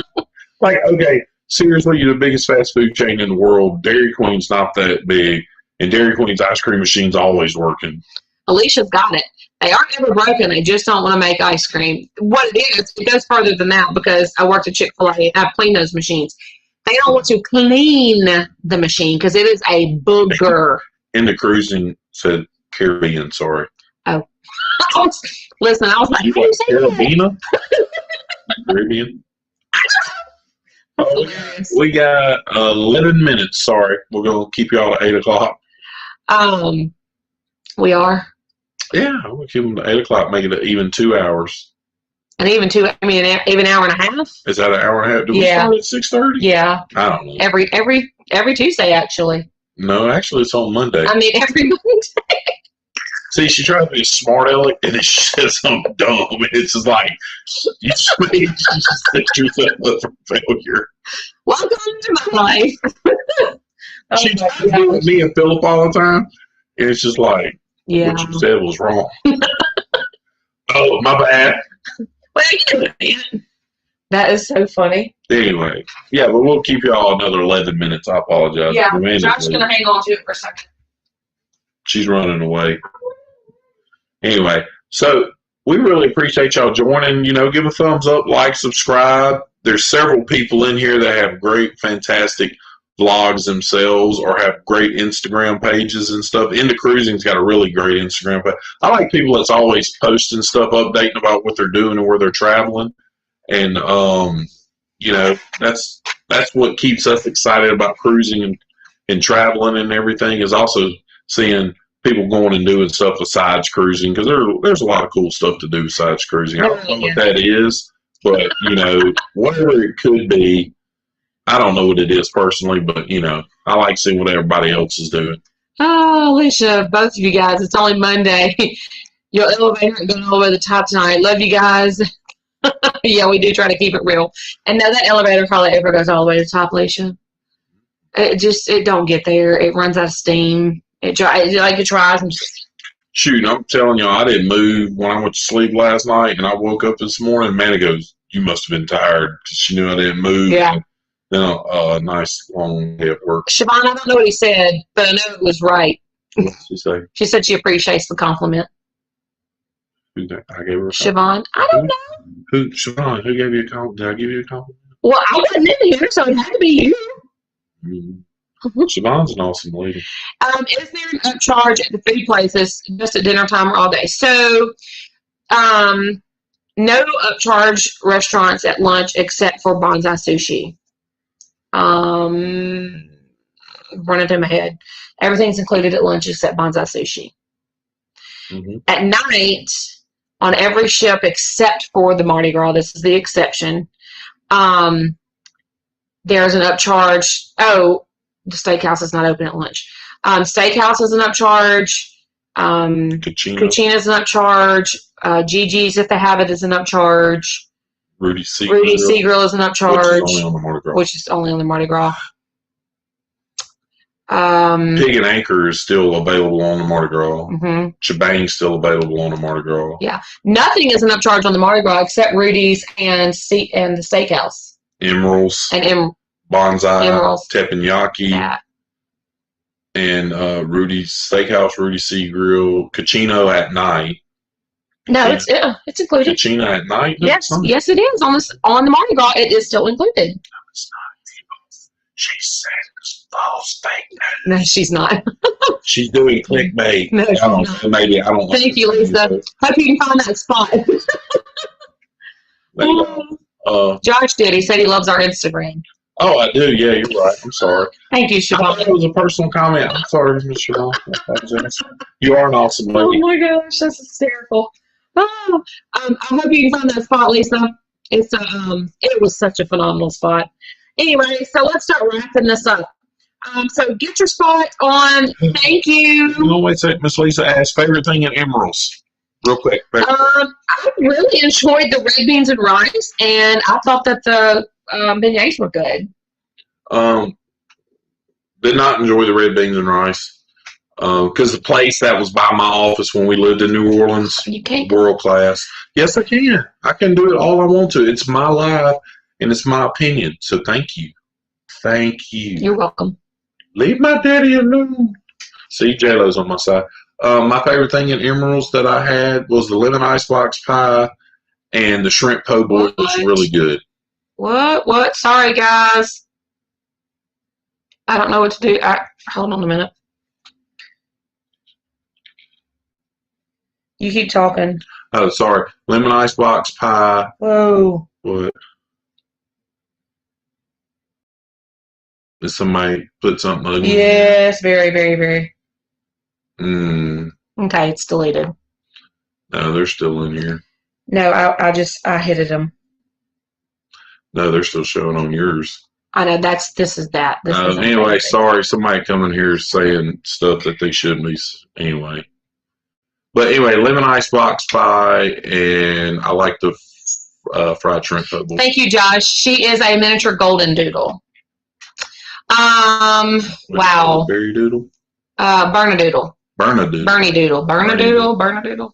Like, okay, seriously, you're the biggest fast food chain in the world. Dairy Queen's not that big, and Dairy Queen's ice cream machine's always working. Alicia's got it. They aren't ever broken. They just don't want to make ice cream. What it is, it goes further than that because I worked at Chick-fil-A. I've cleaned those machines. They don't want to clean the machine because it is a booger. In the cruising said Caribbean, sorry. Listen, I was like, You how do you like say that? Caribbean? Caribbean? That's hilarious. We got 11 minutes, sorry. We're going to keep y'all at 8 o'clock. We are. Yeah, we'll keep them to 8 o'clock, make it even 2 hours. And even even an hour and a half. Is that an hour and a half? Do we start at 6:30? Yeah. I don't know. Every Tuesday, actually. No, actually, it's on Monday. I mean, every Monday. See, she tried to be smart aleck, and then she said something dumb. And it's just like, you just set yourself up for failure. Welcome to my life. She tries to do with me and Philip all the time. And it's just like, what you said was wrong. Oh, my bad. Well, that is so funny. Anyway, yeah, but we'll keep y'all another 11 minutes. I apologize. Yeah, Josh's going to hang on to it for a second. She's running away. Anyway, so we really appreciate y'all joining. Give a thumbs up, like, subscribe. There's several people in here that have great, fantastic vlogs themselves or have great Instagram pages and stuff. Into Cruising's got a really great Instagram page. I like people that's always posting stuff, updating about what they're doing and where they're traveling. And, that's what keeps us excited about cruising and traveling and everything, is also seeing people going and doing stuff besides cruising, because there's a lot of cool stuff to do besides cruising. I don't know what that is, but, whatever it could be, I don't know what it is personally, but, I like seeing what everybody else is doing. Oh, Alicia, both of you guys, it's only Monday. Your elevator ain't going all the way to the top tonight. Love you guys. Yeah, we do try to keep it real. And no, that elevator probably ever goes all the way to the top, Alicia. It don't get there. It runs out of steam. It tries. Shoot, I'm telling y'all, I didn't move when I went to sleep last night, and I woke up this morning, and Manny goes, "You must have been tired," because she knew I didn't move. Yeah. Then a nice long day at work. Siobhan, I don't know what he said, but I know it was right. What did she say? She said she appreciates the compliment. Who that? I gave her a compliment. Siobhan, I don't know. Siobhan, who gave you a compliment? Did I give you a compliment? Well, I wasn't in here, so it had to be you. Mm-hmm. Siobhan's an awesome lady. Is there an upcharge at the food places just at dinner time or all day? So, no upcharge restaurants at lunch except for Bonsai Sushi. Running through my head. Everything's included at lunch except Bonsai Sushi. Mm-hmm. At night, on every ship except for the Mardi Gras, this is the exception, there's an upcharge. Oh, the steakhouse is not open at lunch. Steakhouse is an upcharge. Cucina is an upcharge. Gigi's, if they have it, is an upcharge. Rudy Seagrill is an upcharge, which is only on the Mardi Gras. Pig and Anchor is still available on the Mardi Gras. Mm-hmm. Shebang's still available on the Mardi Gras. Yeah, nothing is an upcharge on the Mardi Gras except Rudy's and the steakhouse. Emeralds and Bonsai, Emeralds. Teppanyaki, and Rudy's Steakhouse, Rudy Seagrill, Cucino at night. No, it's included. Cucina at night? No, yes, it is. On the Mardi Gras, it is still included. No, it's not. She said it's false fake news. No, she's not. She's doing clickbait. No, she's not. Maybe I don't know. Thank you, Lisa. Hope you can find that spot. Josh did. He said he loves our Instagram. Oh, I do. Yeah, you're right. I'm sorry. Thank you, Siobhan. I thought it was a personal comment. I'm sorry, Miss Siobhan. You are an awesome lady. Oh my gosh, that's hysterical. Oh, I hope you can find that spot, Lisa. It was such a phenomenal spot. Anyway, so let's start wrapping this up. So get your spot on. Thank you. Wait a second. Miss Lisa asked favorite thing at Emeralds. Real quick. I really enjoyed the red beans and rice, and I thought that the beignets were good. Did not enjoy the red beans and rice. Because the place that was by my office when we lived in New Orleans, you can't. World class. Yes, I can. I can do it all I want to. It's my life, and it's my opinion. So thank you. Thank you. You're welcome. Leave my daddy alone. See, J-Lo's on my side. My favorite thing at Emeralds that I had was the lemon icebox pie, and the shrimp po' boy was really good. What? Sorry, guys. I don't know what to do. Hold on a minute. You keep talking. Oh, sorry. Lemon icebox pie. Whoa. What? Did somebody put something on? Yes, very, very, very. Mm. Okay, it's deleted. No, they're still in here. No, I hit them. No, they're still showing on yours. I know this is that. This isn't Anyway, crazy. sorry, somebody coming here saying stuff that they shouldn't be. Anyway, but anyway, lemon icebox pie, and I like the fried shrimp po' boy. Thank you, Josh. She is a miniature golden doodle. Wow. Berry doodle. Bernadoodle. Bernadoodle. Bernadoodle.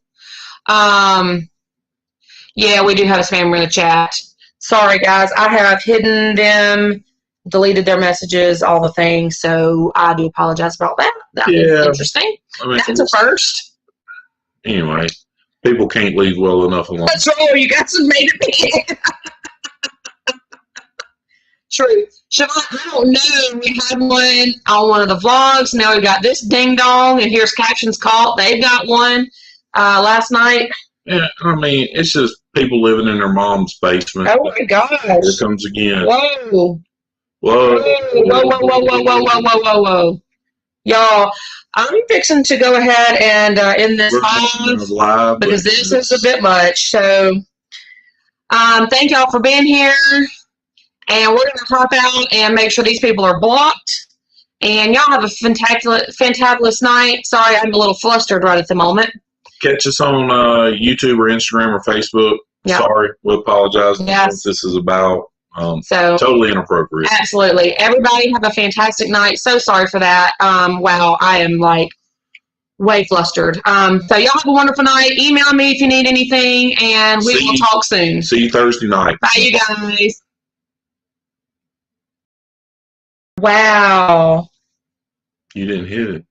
Yeah, we do have a spammer in the chat. Sorry, guys. I have hidden them, deleted their messages, all the things. So I do apologize for all that. That is interesting. I mean, that's a first. Anyway, people can't leave well enough alone. That's right. You guys have made it big. True. Siobhan, I don't know. We had one on one of the vlogs. Now we got this ding dong, and here's Captions Caught. They've got one last night. Yeah, I mean, it's just people living in their mom's basement. Oh my gosh. Here it comes again. Whoa. Whoa. Whoa. Y'all, I'm fixing to go ahead and end this live because this is a bit much. So, thank y'all for being here. And we're going to hop out and make sure these people are blocked. And y'all have a fantabulous night. Sorry, I'm a little flustered right at the moment. Catch us on YouTube or Instagram or Facebook. Yep. Sorry, we apologize. Yes. What this is about. So totally inappropriate. Absolutely. Everybody have a fantastic night. So sorry for that. Wow, I am like way flustered. So y'all have a wonderful night. Email me if you need anything, and we will talk soon. See you Thursday night. Bye, you guys. Wow. You didn't hit it.